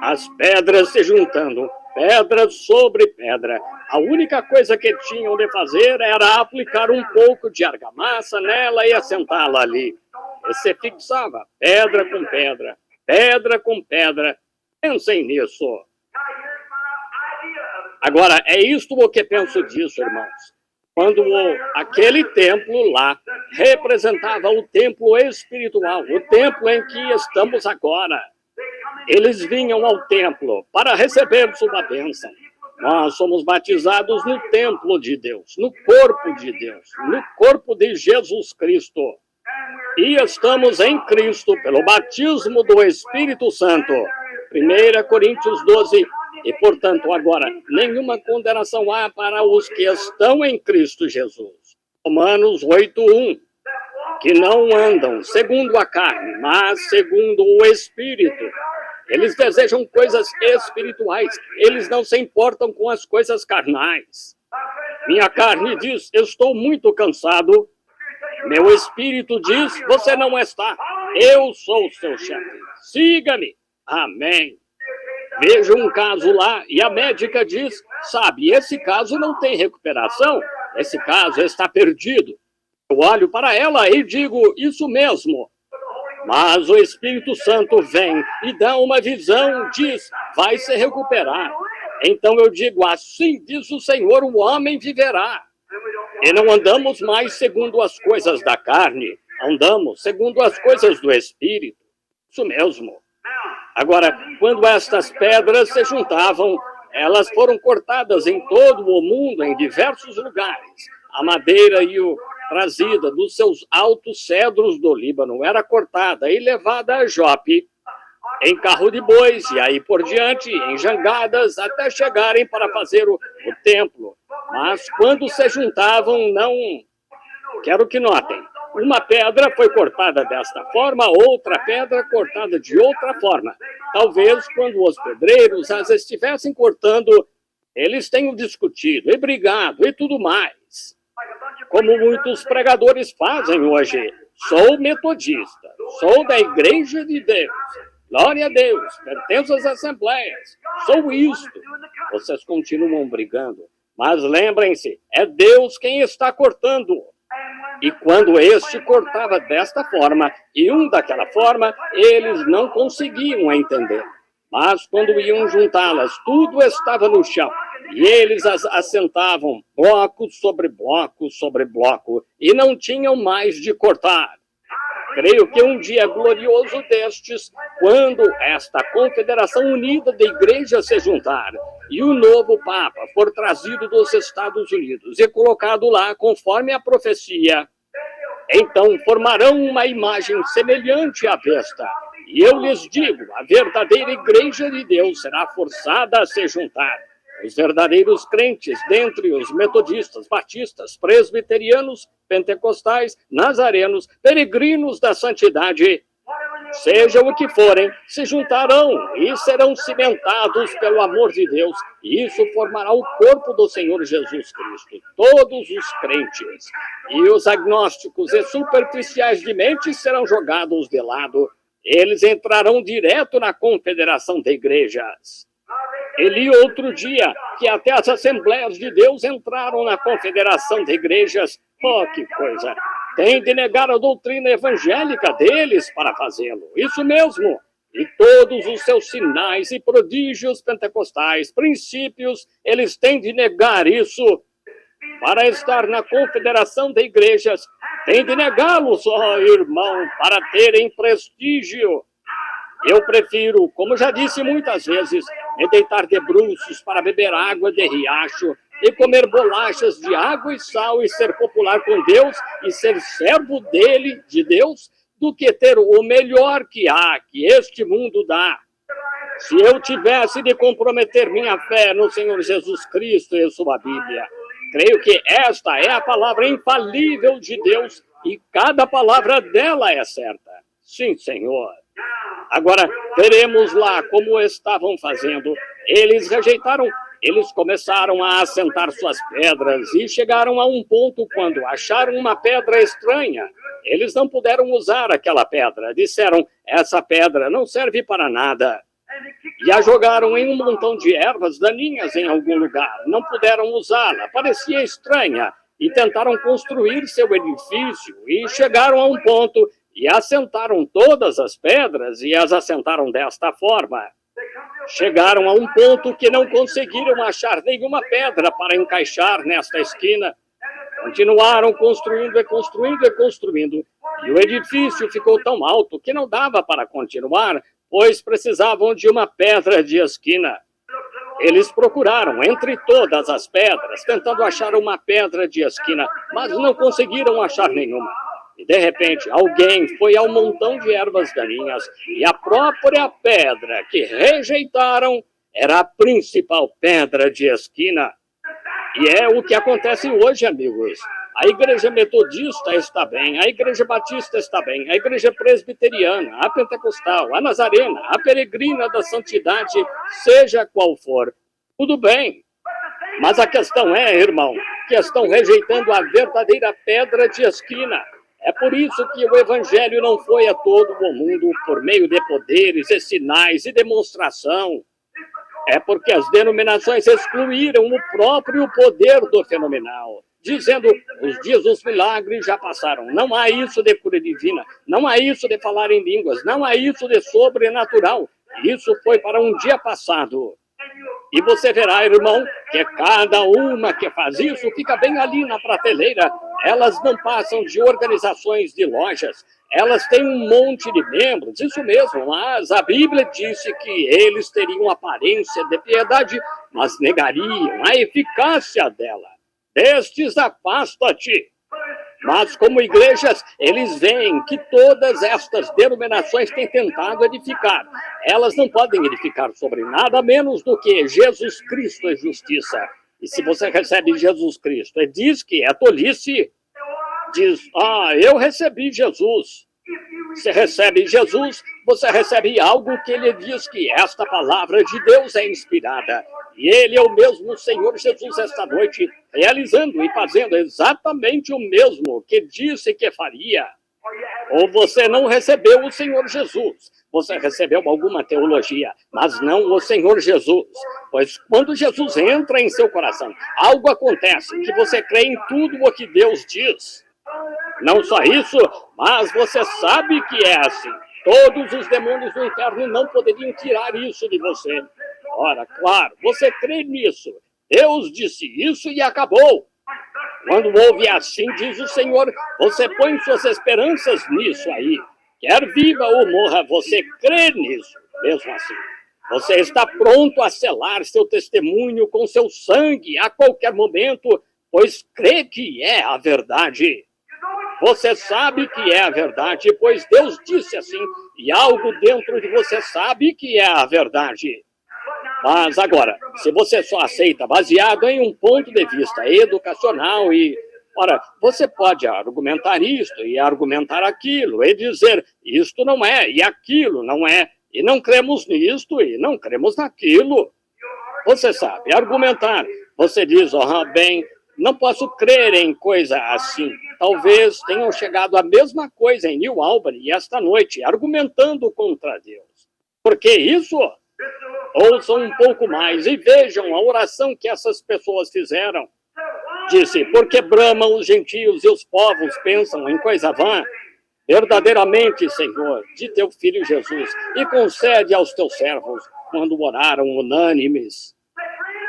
Speaker 1: As pedras se juntando, pedra sobre pedra. A única coisa que tinham de fazer era aplicar um pouco de argamassa nela e assentá-la ali. E se fixava pedra com pedra, pedra com pedra. Pensem nisso. Agora, é isto o que penso disso, irmãos. Quando aquele templo lá representava o templo espiritual, o templo em que estamos agora. Eles vinham ao templo para receber sua bênção. Nós somos batizados no templo de Deus, no corpo de Deus, no corpo de Jesus Cristo. E estamos em Cristo pelo batismo do Espírito Santo. 1 Coríntios 12. E, portanto, agora, nenhuma condenação há para os que estão em Cristo Jesus. Romanos 8:1. Que não andam segundo a carne, mas segundo o Espírito. Eles desejam coisas espirituais. Eles não se importam com as coisas carnais. Minha carne diz, eu estou muito cansado. Meu espírito diz, você não está. Eu sou o seu chefe. Siga-me. Amém. Vejo um caso lá e a médica diz, sabe, esse caso não tem recuperação. Esse caso está perdido. Eu olho para ela e digo, isso mesmo. Mas o Espírito Santo vem e dá uma visão, diz, vai se recuperar. Então eu digo, assim diz o Senhor, o homem viverá. E não andamos mais segundo as coisas da carne, andamos segundo as coisas do Espírito. Isso mesmo. Agora, quando estas pedras se juntavam, elas foram cortadas em todo o mundo, em diversos lugares. A madeira trazida dos seus altos cedros do Líbano era cortada e levada a Jope, em carro de bois, e aí por diante, em jangadas, até chegarem para fazer o templo. Mas quando se juntavam, não... Quero que notem, uma pedra foi cortada desta forma, outra pedra cortada de outra forma. Talvez quando os pedreiros as estivessem cortando, eles tenham discutido e brigado e tudo mais. Como muitos pregadores fazem hoje. Sou metodista, sou da Igreja de Deus. Glória a Deus, pertenço às assembleias. Sou isto. Vocês continuam brigando. Mas lembrem-se, é Deus quem está cortando. E quando este cortava desta forma e um daquela forma, eles não conseguiam entender. Mas quando iam juntá-las, tudo estava no chão. E eles as assentavam, bloco sobre bloco sobre bloco, e não tinham mais de cortar. Creio que um dia glorioso destes, quando esta confederação unida de igrejas se juntar, e o novo Papa for trazido dos Estados Unidos e colocado lá conforme a profecia, então formarão uma imagem semelhante à besta. E eu lhes digo, a verdadeira igreja de Deus será forçada a se juntar. Os verdadeiros crentes, dentre os metodistas, batistas, presbiterianos, pentecostais, nazarenos, peregrinos da santidade, seja o que forem, se juntarão e serão cimentados pelo amor de Deus. E isso formará o corpo do Senhor Jesus Cristo. Todos os crentes e os agnósticos e superficiais de mente serão jogados de lado. Eles entrarão direto na confederação de igrejas. E li outro dia que até as Assembleias de Deus entraram na confederação de igrejas. Oh, que coisa! Tem de negar a doutrina evangélica deles para fazê-lo. Isso mesmo. E todos os seus sinais e prodígios pentecostais, princípios, eles têm de negar isso. Para estar na confederação de igrejas, tem de negá-los, ó irmão, para terem prestígio. Eu prefiro, como já disse muitas vezes, me deitar de bruços para beber água de riacho e comer bolachas de água e sal e ser popular com Deus e ser servo dele, de Deus, do que ter o melhor que há, que este mundo dá. Se eu tivesse de comprometer minha fé no Senhor Jesus Cristo e sua Bíblia, creio que esta é a palavra infalível de Deus e cada palavra dela é certa. Sim, Senhor. Agora, veremos lá como estavam fazendo. Eles rejeitaram, eles começaram a assentar suas pedras e chegaram a um ponto quando acharam uma pedra estranha. Eles não puderam usar aquela pedra. Disseram, essa pedra não serve para nada. E a jogaram em um montão de ervas daninhas em algum lugar. Não puderam usá-la, parecia estranha. E tentaram construir seu edifício e chegaram a um ponto e assentaram todas as pedras e as assentaram desta forma. Chegaram a um ponto que não conseguiram achar nenhuma pedra para encaixar nesta esquina. Continuaram construindo e construindo e construindo. E o edifício ficou tão alto que não dava para continuar, pois precisavam de uma pedra de esquina. Eles procuraram entre todas as pedras, tentando achar uma pedra de esquina, mas não conseguiram achar nenhuma. E, de repente, alguém foi ao montão de ervas daninhas e a própria pedra que rejeitaram era a principal pedra de esquina. E é o que acontece hoje, amigos. A igreja metodista está bem, a igreja batista está bem, a igreja presbiteriana, a pentecostal, a nazarena, a peregrina da santidade, seja qual for, tudo bem. Mas a questão é, irmão, que estão rejeitando a verdadeira pedra de esquina. É por isso que o evangelho não foi a todo o mundo por meio de poderes e sinais e demonstração. É porque as denominações excluíram o próprio poder do fenomenal, dizendo, os dias dos milagres já passaram. Não há isso de cura divina, não há isso de falar em línguas, não há isso de sobrenatural. Isso foi para um dia passado. E você verá, irmão, que cada uma que faz isso fica bem ali na prateleira. Elas não passam de organizações de lojas. Elas têm um monte de membros, isso mesmo, mas a Bíblia disse que eles teriam aparência de piedade, mas negariam a eficácia dela. Destes afasta-te. Mas como igrejas, eles veem que todas estas denominações têm tentado edificar. Elas não podem edificar sobre nada menos do que Jesus Cristo é justiça. E se você recebe Jesus Cristo e diz que é tolice, diz, eu recebi Jesus. Você recebe Jesus, você recebe algo que ele diz que esta palavra de Deus é inspirada. E ele é o mesmo Senhor Jesus esta noite, realizando e fazendo exatamente o mesmo que disse que faria. Ou você não recebeu o Senhor Jesus, você recebeu alguma teologia, mas não o Senhor Jesus. Pois quando Jesus entra em seu coração, algo acontece, que você crê em tudo o que Deus diz. Não só isso, mas você sabe que é assim. Todos os demônios do inferno não poderiam tirar isso de você. Ora, claro, você crê nisso. Deus disse isso e acabou. Quando ouve assim, diz o Senhor, você põe suas esperanças nisso aí. Quer viva ou morra, você crê nisso, mesmo assim. Você está pronto a selar seu testemunho com seu sangue a qualquer momento, pois crê que é a verdade. Você sabe que é a verdade, pois Deus disse assim, e algo dentro de você sabe que é a verdade. Mas agora, se você só aceita baseado em um ponto de vista educacional e... Ora, você pode argumentar isto e argumentar aquilo e dizer isto não é e aquilo não é, e não cremos nisto e não cremos naquilo. Você sabe argumentar. Você diz, bem, não posso crer em coisa assim. Talvez tenham chegado à mesma coisa em New Albany esta noite, argumentando contra Deus. Por que isso? Ouçam um pouco mais e vejam a oração que essas pessoas fizeram. Disse, porque bramam os gentios e os povos pensam em coisa vã. Verdadeiramente, Senhor, de teu Filho Jesus, e concede aos teus servos, quando oraram unânimes.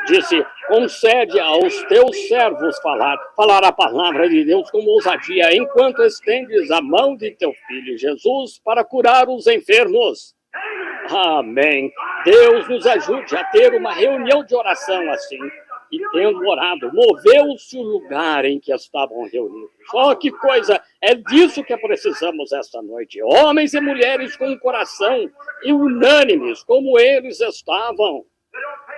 Speaker 1: Disse, concede aos teus servos falar a palavra de Deus com ousadia, enquanto estendes a mão de teu Filho Jesus para curar os enfermos. Amém. Deus nos ajude a ter uma reunião de oração assim. E tendo orado, moveu-se o lugar em que estavam reunidos. Que coisa! É disso que precisamos esta noite. Homens e mulheres com o coração e unânimes, como eles estavam.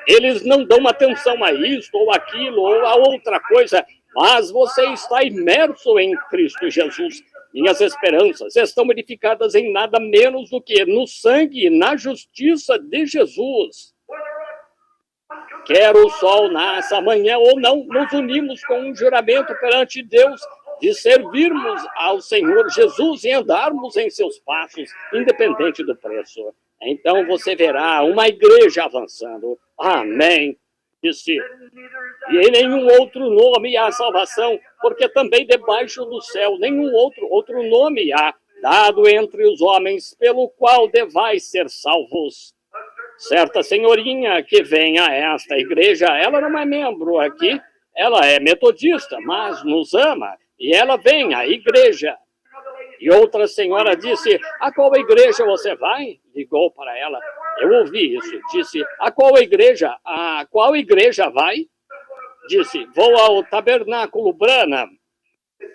Speaker 1: Eles não dão atenção a isto ou aquilo ou a outra coisa, mas você está imerso em Cristo Jesus. Minhas esperanças estão edificadas em nada menos do que no sangue e na justiça de Jesus. Quer o sol nasça amanhã ou não, nos unimos com um juramento perante Deus de servirmos ao Senhor Jesus e andarmos em seus passos, independente do preço. Então você verá uma igreja avançando. Amém. Disse, e em nenhum outro nome há salvação, porque também debaixo do céu nenhum outro nome há, dado entre os homens, pelo qual devais ser salvos. Certa senhorinha que vem a esta igreja, ela não é membro aqui, ela é metodista, mas nos ama, e ela vem à igreja. E outra senhora disse, a qual igreja você vai? Ligou para ela. Eu ouvi isso. Disse, a qual igreja? A qual igreja vai? Disse, vou ao Tabernáculo Branham.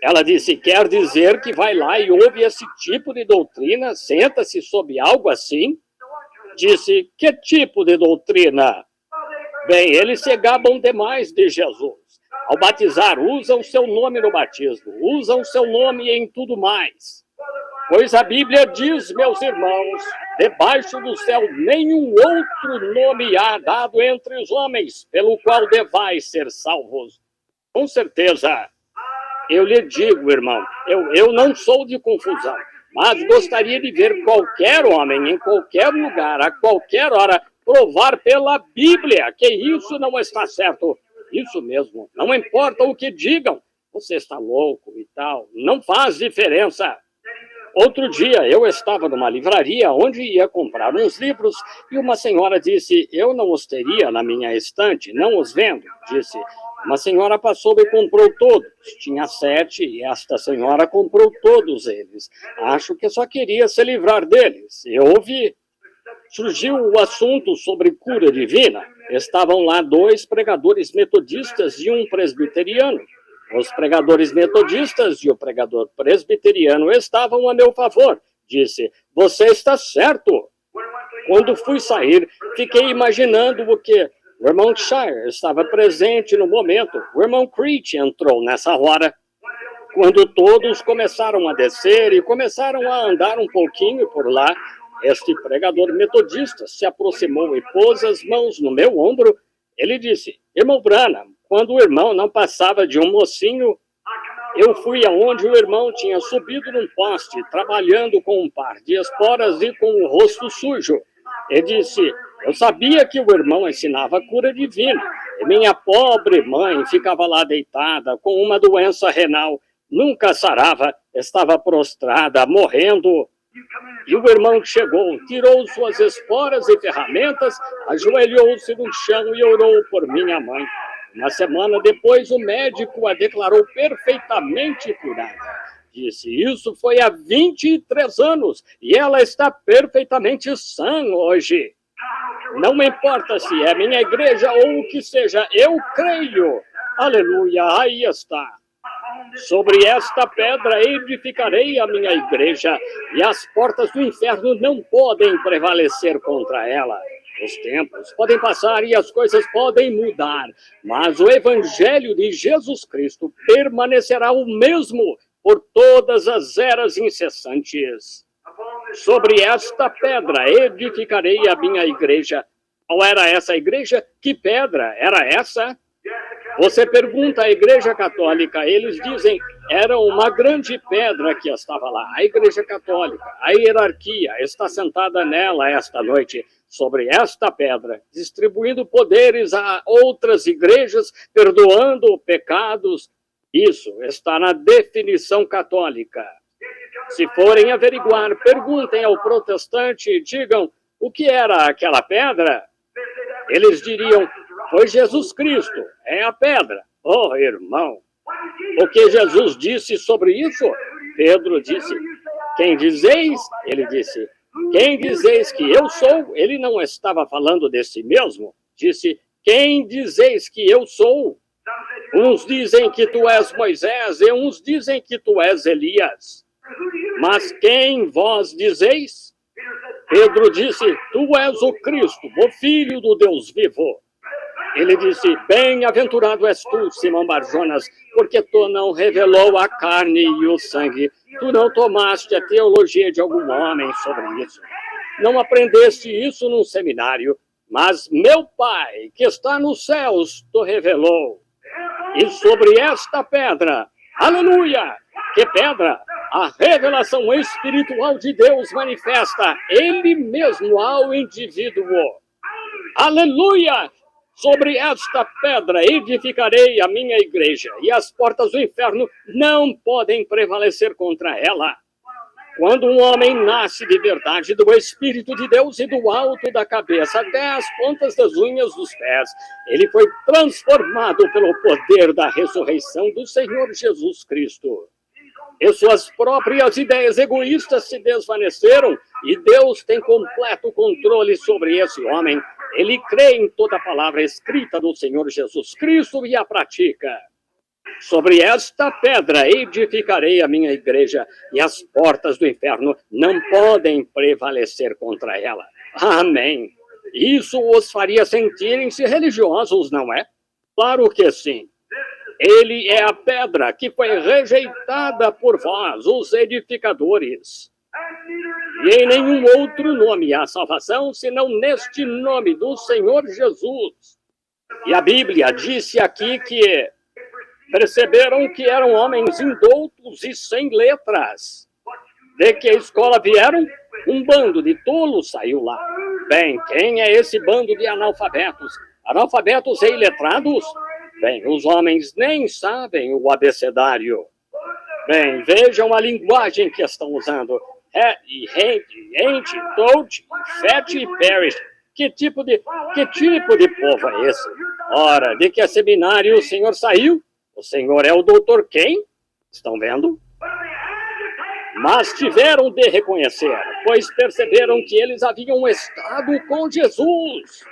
Speaker 1: Ela disse, quer dizer que vai lá e ouve esse tipo de doutrina? Senta-se sob algo assim? Disse, que tipo de doutrina? Bem, eles se gabam demais de Jesus. Ao batizar, usam o seu nome no batismo, usam o seu nome em tudo mais. Pois a Bíblia diz, meus irmãos, debaixo do céu nenhum outro nome há dado entre os homens, pelo qual devais ser salvos. Com certeza, eu lhe digo, irmão, eu não sou de confusão, mas gostaria de ver qualquer homem, em qualquer lugar, a qualquer hora, provar pela Bíblia que isso não está certo. Isso mesmo, não importa o que digam, você está louco e tal, não faz diferença. Outro dia, eu estava numa livraria onde ia comprar uns livros e uma senhora disse, eu não os teria na minha estante, não os vendo, disse. Uma senhora passou e comprou todos, tinha 7 e esta senhora comprou todos eles. Acho que só queria se livrar deles. Eu ouvi. Surgiu o assunto sobre cura divina. Estavam lá 2 pregadores metodistas e um presbiteriano. Os pregadores metodistas e o pregador presbiteriano estavam a meu favor. Disse, você está certo. Quando fui sair, fiquei imaginando o que o irmão Shire estava presente no momento. O irmão Creech entrou nessa hora. Quando todos começaram a descer e começaram a andar um pouquinho por lá, este pregador metodista se aproximou e pôs as mãos no meu ombro. Ele disse, irmão Branham, quando o irmão não passava de um mocinho, eu fui aonde o irmão tinha subido num poste, trabalhando com um par de esporas e com o rosto sujo. Ele disse, eu sabia que o irmão ensinava cura divina. E minha pobre mãe ficava lá deitada com uma doença renal. Nunca sarava, estava prostrada, morrendo. E o irmão chegou, tirou suas esporas e ferramentas, ajoelhou-se no chão e orou por minha mãe. Uma semana depois, o médico a declarou perfeitamente curada. Disse, isso foi há 23 anos e ela está perfeitamente sã hoje. Não importa se é minha igreja ou o que seja, eu creio. Aleluia, aí está. Sobre esta pedra edificarei a minha igreja, e as portas do inferno não podem prevalecer contra ela. Os tempos podem passar e as coisas podem mudar, mas o evangelho de Jesus Cristo permanecerá o mesmo por todas as eras incessantes. Sobre esta pedra edificarei a minha igreja. Qual era essa igreja? Que pedra era essa? Você pergunta à Igreja Católica, eles dizem, era uma grande pedra que estava lá. A Igreja Católica, a hierarquia, está sentada nela esta noite, sobre esta pedra, distribuindo poderes a outras igrejas, perdoando pecados. Isso está na definição católica. Se forem averiguar, perguntem ao protestante e digam, o que era aquela pedra? Eles diriam, foi Jesus Cristo, é a pedra. Oh, irmão, o que Jesus disse sobre isso? Pedro disse, quem dizeis? Ele disse, quem dizeis que eu sou? Ele não estava falando de si mesmo. Disse, quem dizeis que eu sou? Uns dizem que tu és Moisés e uns dizem que tu és Elias. Mas quem vós dizeis? Pedro disse, tu és o Cristo, o Filho do Deus vivo. Ele disse, bem-aventurado és tu, Simão Barjonas, porque tu não revelou a carne e o sangue. Tu não tomaste a teologia de algum homem sobre isso. Não aprendeste isso num seminário, mas meu Pai, que está nos céus, te revelou. E sobre esta pedra, aleluia, que pedra? A revelação espiritual de Deus manifesta Ele mesmo ao indivíduo. Aleluia! Sobre esta pedra edificarei a minha igreja, e as portas do inferno não podem prevalecer contra ela. Quando um homem nasce de verdade do Espírito de Deus e do alto da cabeça até as pontas das unhas dos pés, ele foi transformado pelo poder da ressurreição do Senhor Jesus Cristo. E suas próprias ideias egoístas se desvaneceram, e Deus tem completo controle sobre esse homem. Ele crê em toda a palavra escrita do Senhor Jesus Cristo e a pratica. Sobre esta pedra edificarei a minha igreja, e as portas do inferno não podem prevalecer contra ela. Amém. Isso os faria sentirem-se religiosos, não é? Claro que sim. Ele é a pedra que foi rejeitada por vós, os edificadores. E em nenhum outro nome há salvação, senão neste nome do Senhor Jesus. E a Bíblia disse aqui que perceberam que eram homens indoutos e sem letras. De que escola vieram? Um bando de tolos saiu lá. Bem, quem é esse bando de analfabetos? Analfabetos e iletrados? Bem, os homens nem sabem o abecedário. Bem, vejam a linguagem que estão usando. Ente, touch, fat e perish. Que tipo de povo é esse? Ora, de que seminário o senhor saiu? O senhor é o doutor quem? Estão vendo? Mas tiveram de reconhecer, pois perceberam que eles haviam estado com Jesus.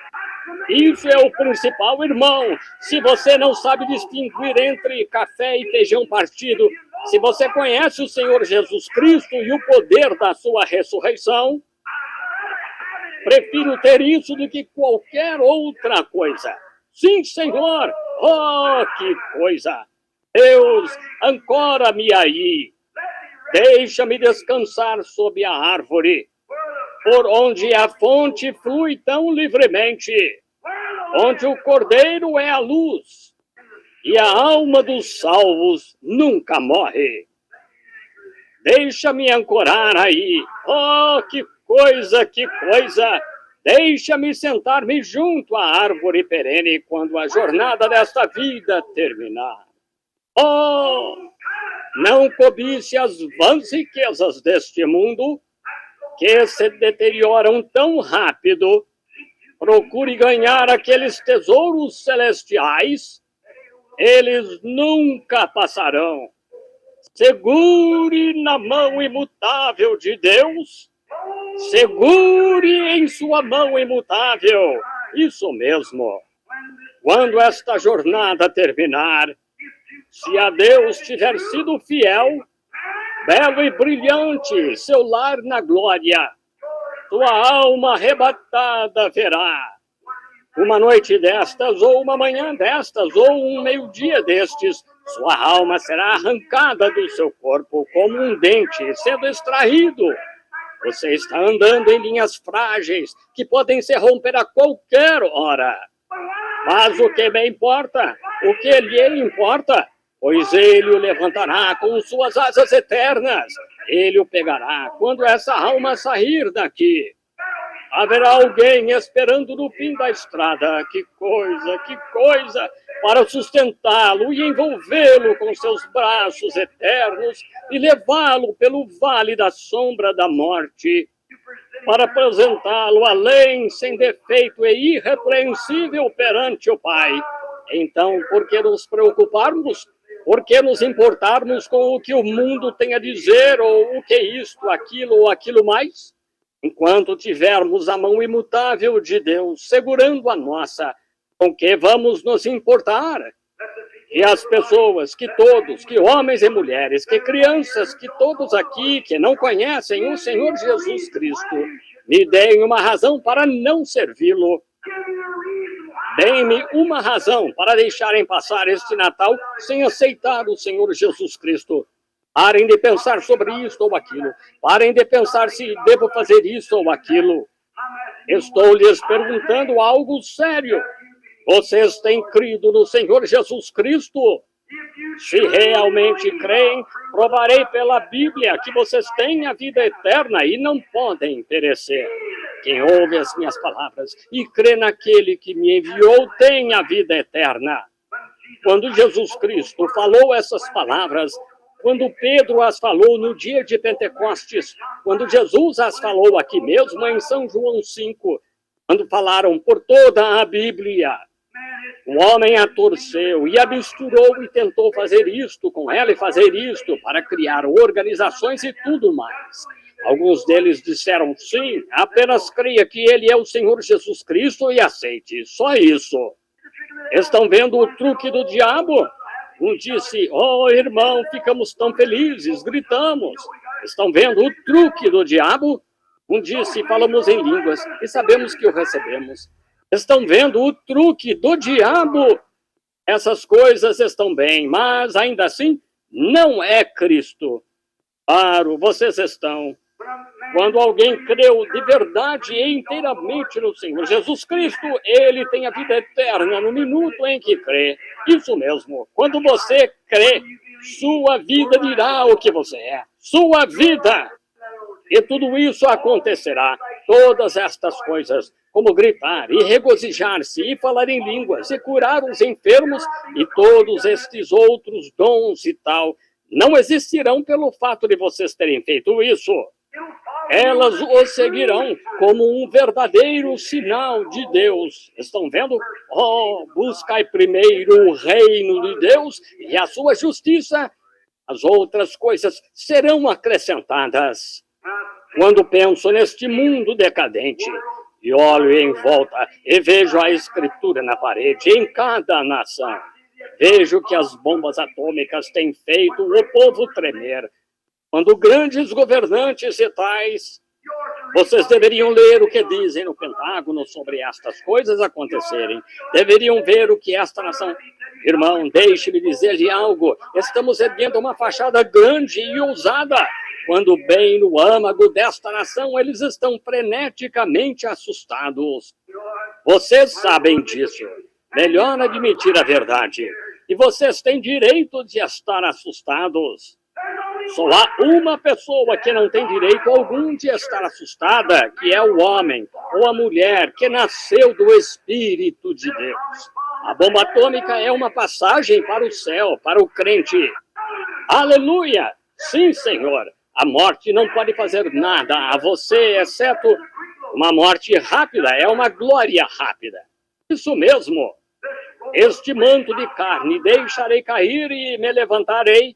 Speaker 1: Isso é o principal, irmão. Se você não sabe distinguir entre café e feijão partido, se você conhece o Senhor Jesus Cristo e o poder da sua ressurreição, prefiro ter isso do que qualquer outra coisa. Sim, Senhor. Oh, que coisa. Deus, ancora-me aí. Deixa-me descansar sob a árvore, por onde a fonte flui tão livremente, onde o cordeiro é a luz, e a alma dos salvos nunca morre. Deixa-me ancorar aí. Oh, que coisa, que coisa! Deixa-me sentar-me junto à árvore perene quando a jornada desta vida terminar. Oh, não cobice as vãs riquezas deste mundo, que se deterioram tão rápido. Procure ganhar aqueles tesouros celestiais. Eles nunca passarão. Segure na mão imutável de Deus. Segure em sua mão imutável. Isso mesmo. Quando esta jornada terminar, se a Deus tiver sido fiel, belo e brilhante seu lar na glória, tua alma arrebatada verá. Uma noite destas, ou uma manhã destas, ou um meio-dia destes, sua alma será arrancada do seu corpo como um dente sendo extraído. Você está andando em linhas frágeis que podem se romper a qualquer hora. Mas o que me importa? O que lhe importa? Pois ele o levantará com suas asas eternas. Ele o pegará quando essa alma sair daqui. Haverá alguém esperando no fim da estrada. Que coisa, para sustentá-lo e envolvê-lo com seus braços eternos e levá-lo pelo vale da sombra da morte, para apresentá-lo além, sem defeito e irrepreensível perante o Pai. Então, por que nos preocuparmos? Por que nos importarmos com o que o mundo tem a dizer, ou o que isto, aquilo ou aquilo mais? Enquanto tivermos a mão imutável de Deus segurando a nossa, com que vamos nos importar? E as pessoas, que todos, que homens e mulheres, que crianças, que todos aqui que não conhecem o Senhor Jesus Cristo, me deem uma razão para não servi-lo. Deem-me uma razão para deixarem passar este Natal sem aceitar o Senhor Jesus Cristo. Parem de pensar sobre isto ou aquilo. Parem de pensar se devo fazer isso ou aquilo. Estou lhes perguntando algo sério. Vocês têm crido no Senhor Jesus Cristo? Se realmente creem, provarei pela Bíblia que vocês têm a vida eterna e não podem perecer. Quem ouve as minhas palavras e crê naquele que me enviou tem a vida eterna. Quando Jesus Cristo falou essas palavras, quando Pedro as falou no dia de Pentecostes, quando Jesus as falou aqui mesmo em São João 5, quando falaram por toda a Bíblia, o homem a torceu e a misturou e tentou fazer isto com ela e fazer isto para criar organizações e tudo mais. Alguns deles disseram sim, apenas creia que ele é o Senhor Jesus Cristo e aceite, só isso. Estão vendo o truque do diabo? Um disse, oh irmão, ficamos tão felizes, gritamos. Estão vendo o truque do diabo? Um disse, falamos em línguas e sabemos que o recebemos. Estão vendo o truque do diabo? Essas coisas estão bem, mas ainda assim não é Cristo. Claro, vocês estão. Quando alguém creu de verdade e inteiramente no Senhor Jesus Cristo, ele tem a vida eterna no minuto em que crê. Isso mesmo. Quando você crê, sua vida dirá o que você é. Sua vida. E tudo isso acontecerá. Todas estas coisas, como gritar e regozijar-se e falar em línguas e curar os enfermos e todos estes outros dons e tal, não existirão pelo fato de vocês terem feito isso. Elas os seguirão como um verdadeiro sinal de Deus. Estão vendo? Oh, buscai primeiro o reino de Deus e a sua justiça. As outras coisas serão acrescentadas. Quando penso neste mundo decadente e olho em volta e vejo a escritura na parede em cada nação, vejo que as bombas atômicas têm feito o povo tremer. Quando grandes governantes e tais, vocês deveriam ler o que dizem no Pentágono sobre estas coisas acontecerem. Deveriam ver o que esta nação... Irmão, deixe-me dizer-lhe algo. Estamos erguendo uma fachada grande e ousada. Quando bem no âmago desta nação, eles estão freneticamente assustados. Vocês sabem disso. Melhor admitir a verdade. E vocês têm direito de estar assustados. Só há uma pessoa que não tem direito algum de estar assustada, que é o homem ou a mulher que nasceu do Espírito de Deus. A bomba atômica é uma passagem para o céu, para o crente. Aleluia! Sim, Senhor. A morte não pode fazer nada a você, exceto uma morte rápida, é uma glória rápida. Isso mesmo. Este manto de carne deixarei cair e me levantarei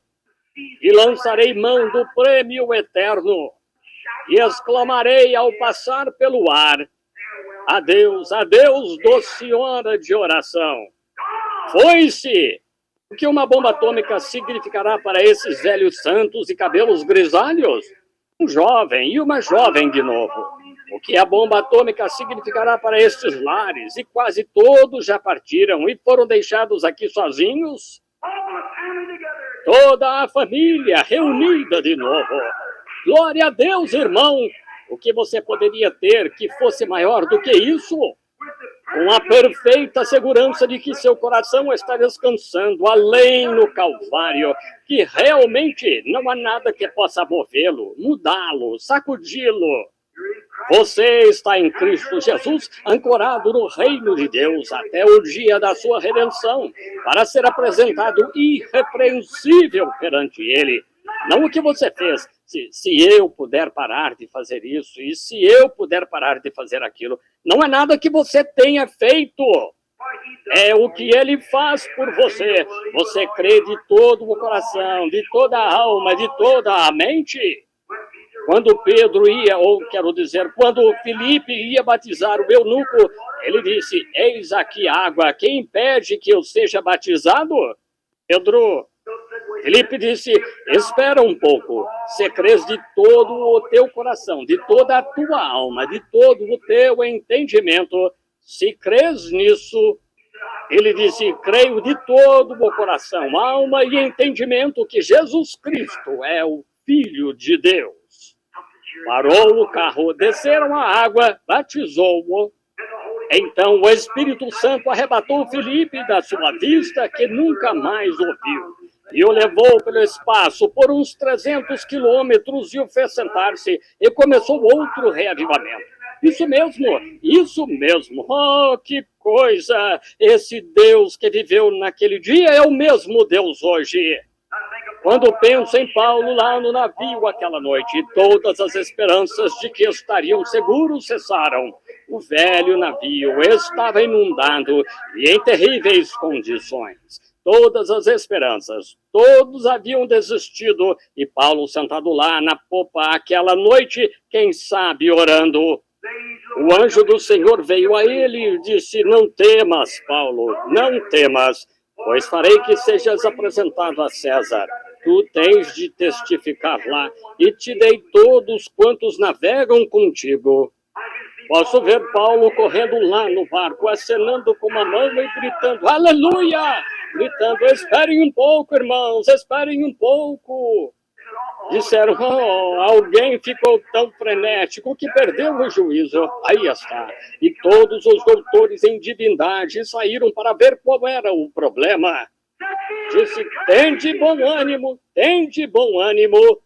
Speaker 1: e lançarei mão do prêmio eterno e exclamarei ao passar pelo ar: adeus, adeus, doce hora de oração. Foi-se! O que uma bomba atômica significará para esses velhos santos e cabelos grisalhos? Um jovem e uma jovem de novo. O que a bomba atômica significará para estes lares? E quase todos já partiram e foram deixados aqui sozinhos? Toda a família reunida de novo. Glória a Deus, irmão! O que você poderia ter que fosse maior do que isso? Com a perfeita segurança de que seu coração está descansando além no Calvário, que realmente não há nada que possa movê-lo, mudá-lo, sacudi-lo. Você está em Cristo Jesus, ancorado no reino de Deus até o dia da sua redenção, para ser apresentado irrepreensível perante Ele. Não o que você fez. Se eu puder parar de fazer isso, e se eu puder parar de fazer aquilo, não é nada que você tenha feito. É o que Ele faz por você. Você crê de todo o coração, de toda a alma, de toda a mente. Quando Pedro ia, ou quero dizer, quando Filipe ia batizar o eunuco, ele disse: eis aqui água, quem impede que eu seja batizado? Filipe disse: espera um pouco, se crês de todo o teu coração, de toda a tua alma, de todo o teu entendimento, se crês nisso, ele disse: creio de todo o coração, alma e entendimento que Jesus Cristo é o Filho de Deus. Parou o carro, desceram a água, batizou-o. Então o Espírito Santo arrebatou Filipe da sua vista, que nunca mais ouviu, e o levou pelo espaço por uns 300 quilômetros e o fez sentar-se, e começou outro reavivamento. Isso mesmo. Oh, que coisa! Esse Deus que viveu naquele dia é o mesmo Deus hoje. Quando penso em Paulo lá no navio aquela noite, todas as esperanças de que estariam seguros cessaram. O velho navio estava inundado e em terríveis condições. Todas as esperanças, todos haviam desistido, e Paulo sentado lá na popa aquela noite, quem sabe orando. O anjo do Senhor veio a ele e disse: não temas, Paulo, não temas, pois farei que sejas apresentado a César. Tu tens de testificar lá, e te dei todos quantos navegam contigo. Posso ver Paulo correndo lá no barco, acenando com uma mão e gritando: aleluia! gritando: esperem um pouco, irmãos, esperem um pouco. Disseram: oh, alguém ficou tão frenético que perdeu o juízo. Aí está. E todos os doutores em divindade saíram para ver qual era o problema. Disse: tende bom ânimo, tende bom ânimo.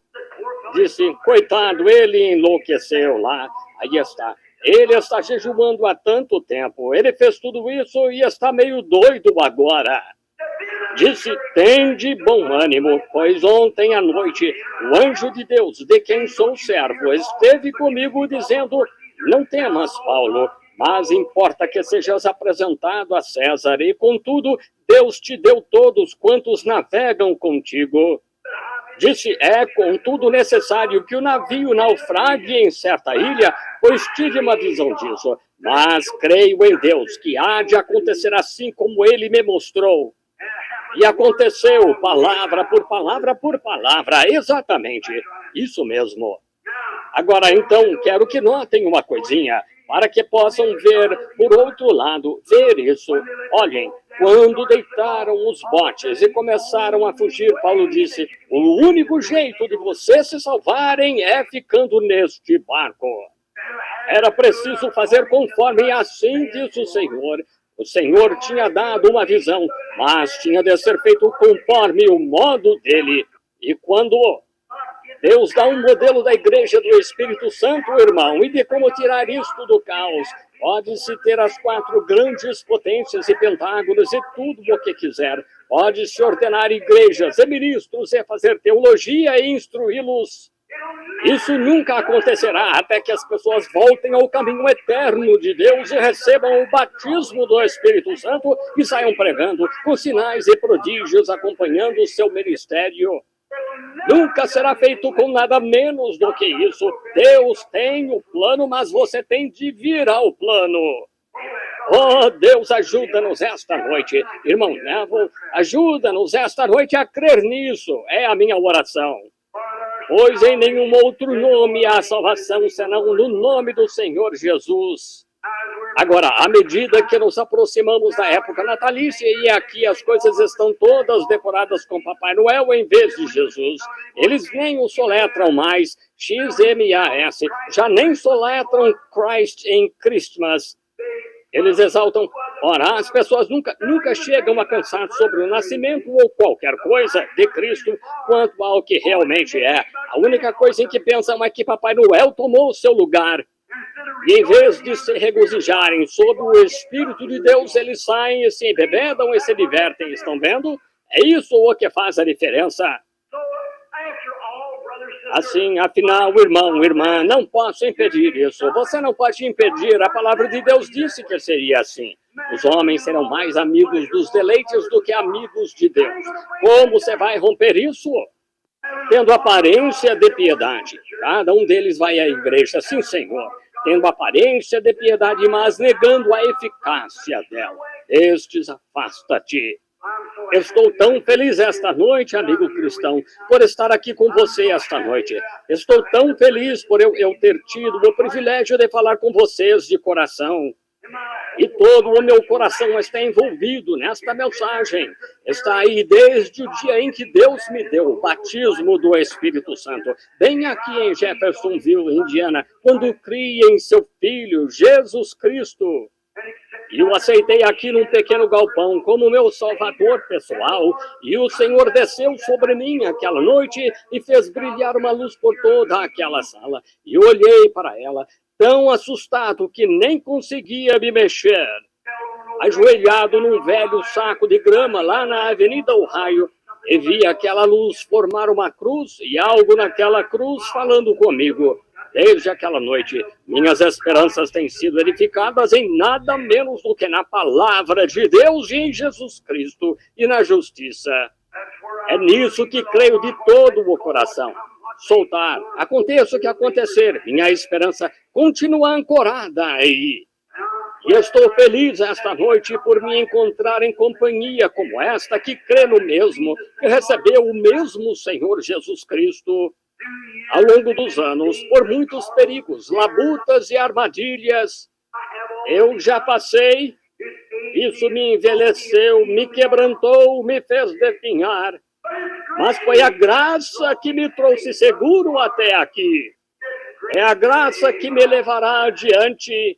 Speaker 1: Disse: coitado, ele enlouqueceu lá. Aí está. Ele está jejuando há tanto tempo. Ele fez tudo isso e está meio doido agora. Disse: tende bom ânimo, pois ontem à noite o anjo de Deus, de quem sou servo, esteve comigo dizendo: não temas, Paulo, mas importa que sejas apresentado a César, e contudo Deus te deu todos quantos navegam contigo. Disse: é contudo necessário que o navio naufrague em certa ilha, pois tive uma visão disso. Mas creio em Deus, que há de acontecer assim como ele me mostrou. E aconteceu, palavra por palavra por palavra, exatamente, isso mesmo. Agora, então, quero que notem uma coisinha, para que possam ver por outro lado, ver isso. Olhem, quando deitaram os botes e começaram a fugir, Paulo disse: o único jeito de vocês se salvarem é ficando neste barco. Era preciso fazer conforme assim diz o Senhor. O Senhor tinha dado uma visão, mas tinha de ser feito conforme o modo dele. E quando Deus dá um modelo da igreja do Espírito Santo, irmão, e de como tirar isto do caos, pode-se ter as 4 grandes potências e pentágonos e tudo o que quiser. Pode-se ordenar igrejas e ministros e fazer teologia e instruí-los. Isso nunca acontecerá até que as pessoas voltem ao caminho eterno de Deus e recebam o batismo do Espírito Santo e saiam pregando, com sinais e prodígios acompanhando o seu ministério. Nunca será feito com nada menos do que isso. Deus tem o plano, mas você tem de vir ao plano. Oh, Deus, ajuda-nos esta noite. Irmão Neville, ajuda-nos esta noite a crer nisso. É a minha oração. Pois em nenhum outro nome há salvação, senão no nome do Senhor Jesus. Agora, à medida que nos aproximamos da época natalícia, e aqui as coisas estão todas decoradas com Papai Noel em vez de Jesus, eles nem o soletram mais, XMAS, já nem soletram Christ em Christmas. Eles exaltam. Ora, as pessoas nunca chegam a cansar sobre o nascimento ou qualquer coisa de Cristo quanto ao que realmente é. A única coisa em que pensam é que Papai Noel tomou o seu lugar. E em vez de se regozijarem sob o Espírito de Deus, eles saem e se embebedam e se divertem. Estão vendo? É isso o que faz a diferença. Assim, afinal, irmão, irmã, não posso impedir isso. Você não pode impedir. A palavra de Deus disse que seria assim. Os homens serão mais amigos dos deleites do que amigos de Deus. Como você vai romper isso? Tendo aparência de piedade. Cada um deles vai à igreja, sim, Senhor. Tendo aparência de piedade, mas negando a eficácia dela. Estes, afasta-te. Estou tão feliz esta noite, amigo cristão, por estar aqui com você esta noite. Estou tão feliz por eu ter tido o privilégio de falar com vocês de coração. E todo o meu coração está envolvido nesta mensagem. Está aí desde o dia em que Deus me deu o batismo do Espírito Santo. Bem aqui em Jeffersonville, Indiana, quando criei em seu Filho, Jesus Cristo. E o aceitei aqui num pequeno galpão como meu salvador pessoal. E o Senhor desceu sobre mim aquela noite e fez brilhar uma luz por toda aquela sala. E olhei para ela, tão assustado que nem conseguia me mexer. Ajoelhado num velho saco de grama lá na Avenida Ohio, e vi aquela luz formar uma cruz e algo naquela cruz falando comigo. Desde aquela noite, minhas esperanças têm sido edificadas em nada menos do que na palavra de Deus e em Jesus Cristo e na justiça. É nisso que creio de todo o coração. Soltar, aconteça o que acontecer, minha esperança continua ancorada aí. E estou feliz esta noite por me encontrar em companhia como esta, que crê no mesmo, que recebeu o mesmo Senhor Jesus Cristo. Ao longo dos anos, por muitos perigos, labutas e armadilhas, eu já passei Isso me envelheceu, me quebrantou, me fez definhar. Mas foi a graça que me trouxe seguro até aqui. É a graça que me levará adiante.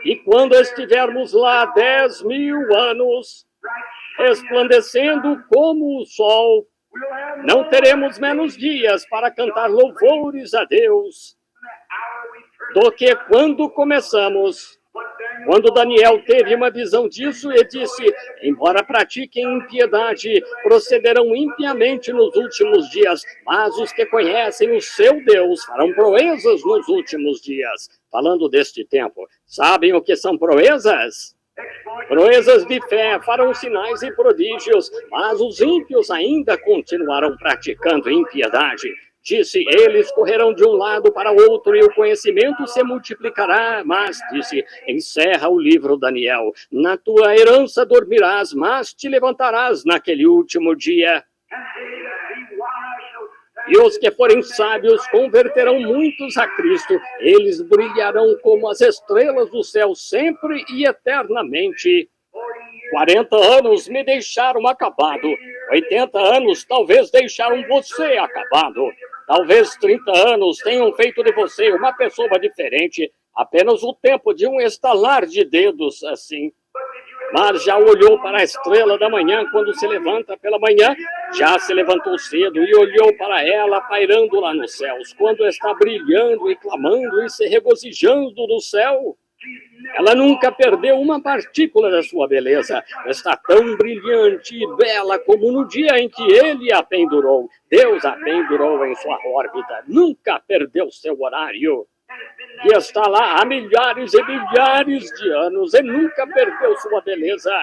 Speaker 1: E quando estivermos lá 10.000 anos, resplandecendo como o sol, não teremos menos dias para cantar louvores a Deus do que quando começamos. Quando Daniel teve uma visão disso, ele disse: embora pratiquem impiedade, procederão impiamente nos últimos dias, mas os que conhecem o seu Deus farão proezas nos últimos dias. Falando deste tempo, sabem o que são proezas? Proezas de fé, farão sinais e prodígios, mas os ímpios ainda continuarão praticando impiedade. Disse, eles correrão de um lado para outro e o conhecimento se multiplicará. Mas, disse, encerra o livro, Daniel. Na tua herança dormirás, mas te levantarás naquele último dia. E os que forem sábios converterão muitos a Cristo. Eles brilharão como as estrelas do céu, sempre e eternamente. 40 anos me deixaram acabado. 80 anos talvez deixaram você acabado. Talvez 30 anos tenham feito de você uma pessoa diferente. Apenas o tempo de um estalar de dedos assim. Mas já olhou para a estrela da manhã quando se levanta pela manhã? Já se levantou cedo e olhou para ela pairando lá nos céus, quando está brilhando e clamando e se regozijando no céu? Ela nunca perdeu uma partícula da sua beleza. Está tão brilhante e bela como no dia em que ele a pendurou. Deus a pendurou em sua órbita. Nunca perdeu seu horário. E está lá há milhares e milhares de anos e nunca perdeu sua beleza.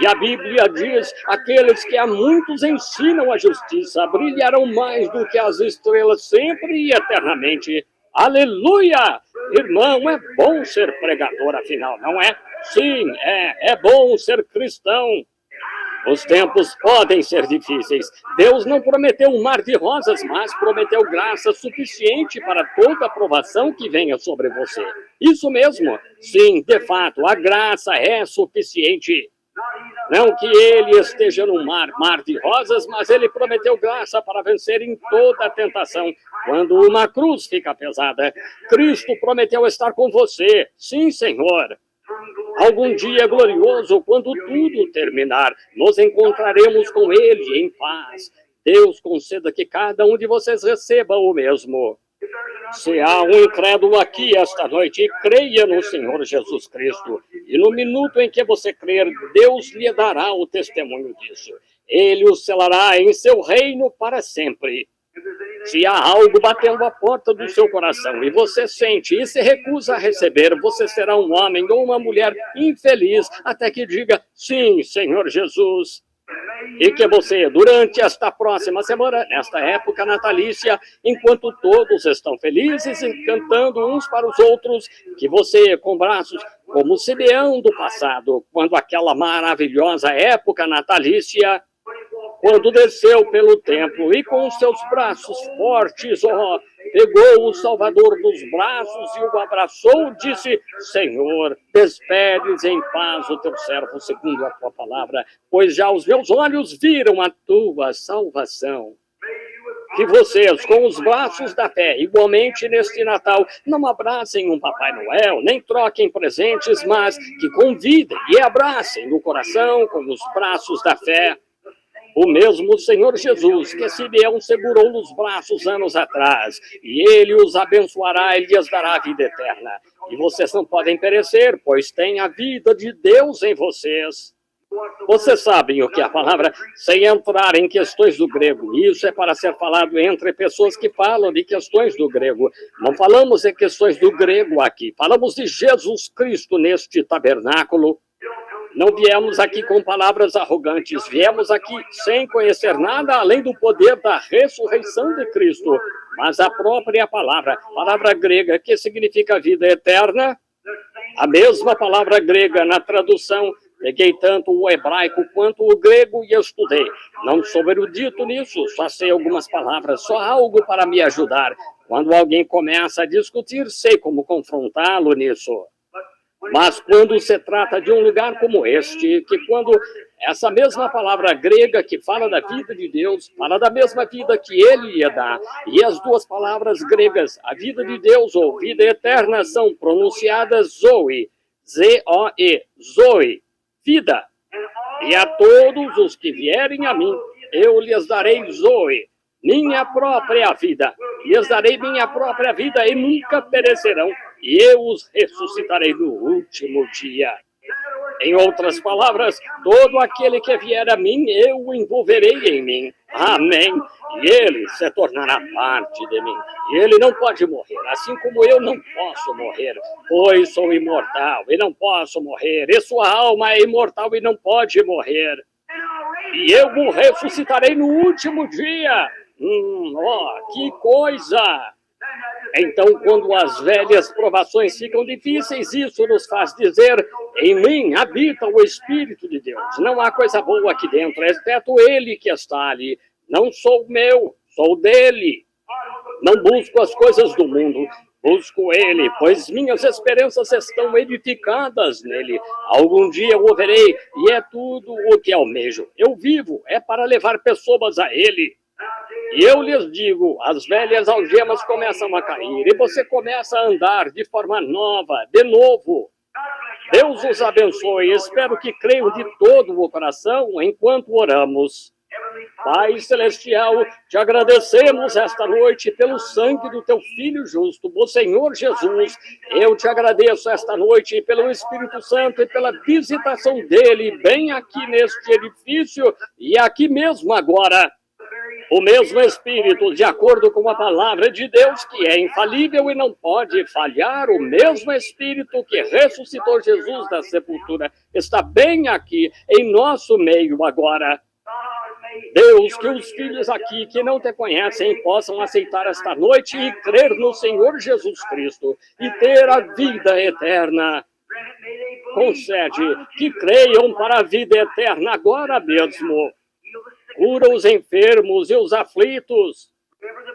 Speaker 1: E a Bíblia diz, aqueles que a muitos ensinam a justiça brilharão mais do que as estrelas sempre e eternamente. Aleluia! Irmão, é bom ser pregador, afinal, não é? Sim, é bom ser cristão. Os tempos podem ser difíceis. Deus não prometeu um mar de rosas, mas prometeu graça suficiente para toda aprovação que venha sobre você. Isso mesmo. Sim, de fato, a graça é suficiente. Não que ele esteja num mar de rosas, mas ele prometeu graça para vencer em toda a tentação. Quando uma cruz fica pesada, Cristo prometeu estar com você. Sim, Senhor. Algum dia glorioso, quando tudo terminar, nos encontraremos com Ele em paz. Deus conceda que cada um de vocês receba o mesmo. Se há um incrédulo aqui esta noite, creia no Senhor Jesus Cristo. E no minuto em que você crer, Deus lhe dará o testemunho disso. Ele o selará em seu reino para sempre. Se há algo batendo a porta do seu coração e você sente e se recusa a receber, você será um homem ou uma mulher infeliz até que diga, sim, Senhor Jesus. E que você, durante esta próxima semana, nesta época natalícia, enquanto todos estão felizes e cantando uns para os outros, que você, com braços como Simeão do passado, quando aquela maravilhosa época natalícia, quando desceu pelo templo e com os seus braços fortes, pegou o Salvador dos braços e o abraçou, disse, Senhor, despedes em paz o teu servo segundo a tua palavra, pois já os meus olhos viram a tua salvação. Que vocês, com os braços da fé, igualmente neste Natal, não abracem um Papai Noel, nem troquem presentes, mas que convidem e abracem no coração com os braços da fé. O mesmo Senhor Jesus, que Simeão segurou nos braços anos atrás, e ele os abençoará e lhes dará a vida eterna. E vocês não podem perecer, pois tem a vida de Deus em vocês. Vocês sabem o que é a palavra, sem entrar em questões do grego. Isso é para ser falado entre pessoas que falam de questões do grego. Não falamos em questões do grego aqui, falamos de Jesus Cristo neste tabernáculo. Não viemos aqui com palavras arrogantes, viemos aqui sem conhecer nada além do poder da ressurreição de Cristo, mas a própria palavra grega que significa vida eterna, a mesma palavra grega na tradução, peguei tanto o hebraico quanto o grego e estudei. Não sou erudito nisso, só sei algumas palavras, só algo para me ajudar. Quando alguém começa a discutir, sei como confrontá-lo nisso. Mas quando se trata de um lugar como este, que quando essa mesma palavra grega que fala da vida de Deus, fala da mesma vida que ele ia dar, e as duas palavras gregas, a vida de Deus ou vida eterna, são pronunciadas Zoe, Z-O-E, Zoe, vida. E a todos os que vierem a mim, eu lhes darei Zoe, minha própria vida. Lhes darei minha própria vida e nunca perecerão, e eu os ressuscitarei no último dia. Em outras palavras, todo aquele que vier a mim, eu o envolverei em mim. Amém. E ele se tornará parte de mim. E ele não pode morrer, assim como eu não posso morrer, pois sou imortal e não posso morrer. E sua alma é imortal e não pode morrer. E eu o ressuscitarei no último dia. Que coisa! Então, quando as velhas provações ficam difíceis, isso nos faz dizer: em mim habita o Espírito de Deus. Não há coisa boa aqui dentro, exceto ele que está ali. Não sou meu, sou dele. Não busco as coisas do mundo, busco ele, pois minhas esperanças estão edificadas nele. Algum dia eu o verei, e é tudo o que almejo. Eu vivo, é para levar pessoas a ele. E eu lhes digo, as velhas algemas começam a cair, e você começa a andar de forma nova, de novo. Deus os abençoe, espero que creiam de todo o coração enquanto oramos. Pai Celestial, te agradecemos esta noite pelo sangue do teu Filho justo, o Senhor Jesus. Eu te agradeço esta noite pelo Espírito Santo e pela visitação dele bem aqui neste edifício e aqui mesmo agora. O mesmo Espírito, de acordo com a palavra de Deus, que é infalível e não pode falhar, o mesmo Espírito que ressuscitou Jesus da sepultura, está bem aqui, em nosso meio agora. Deus, que os filhos aqui que não te conhecem possam aceitar esta noite e crer no Senhor Jesus Cristo e ter a vida eterna. Concede que creiam para a vida eterna agora mesmo. Cura os enfermos e os aflitos.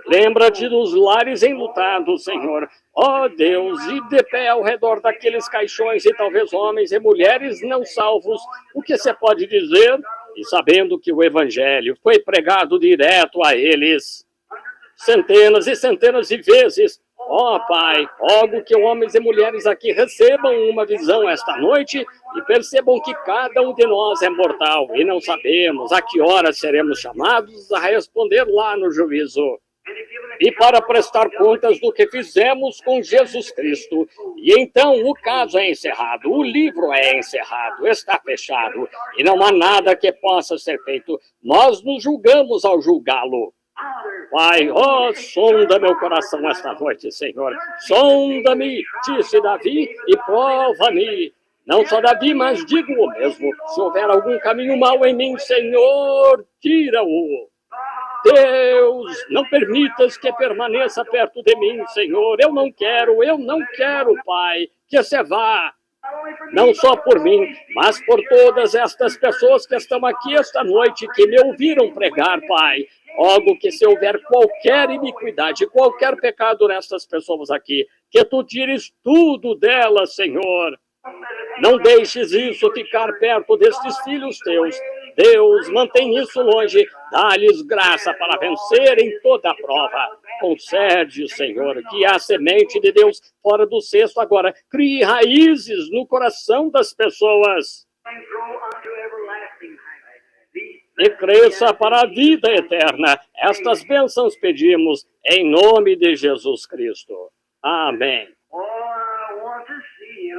Speaker 1: Lembra-te dos lares enlutados, Senhor. Ó Deus, e de pé ao redor daqueles caixões e talvez homens e mulheres não salvos, o que você pode dizer? E sabendo que o Evangelho foi pregado direto a eles, centenas e centenas de vezes. Ó Pai, rogo que homens e mulheres aqui recebam uma visão esta noite e percebam que cada um de nós é mortal e não sabemos a que hora seremos chamados a responder lá no juízo. E para prestar contas do que fizemos com Jesus Cristo. E então o caso é encerrado, o livro é encerrado, está fechado, e não há nada que possa ser feito. Nós nos julgamos ao julgá-lo. Pai, sonda meu coração esta noite, Senhor. Sonda-me, disse Davi, e prova-me. Não só Davi, mas digo o mesmo. Se houver algum caminho mau em mim, Senhor, tira-o. Deus, não permitas que permaneça perto de mim, Senhor. Eu não quero, Pai, que você vá. Não só por mim, mas por todas estas pessoas que estão aqui esta noite, que me ouviram pregar, Pai. Rogo que se houver qualquer iniquidade, qualquer pecado nestas pessoas aqui, que tu tires tudo delas, Senhor. Não deixes isso ficar perto destes filhos teus. Deus, mantém isso longe, dá-lhes graça para vencerem toda a prova. Concede, Senhor, que a semente de Deus fora do cesto agora crie raízes no coração das pessoas e cresça para a vida eterna. Estas bênçãos pedimos em nome de Jesus Cristo. Amém.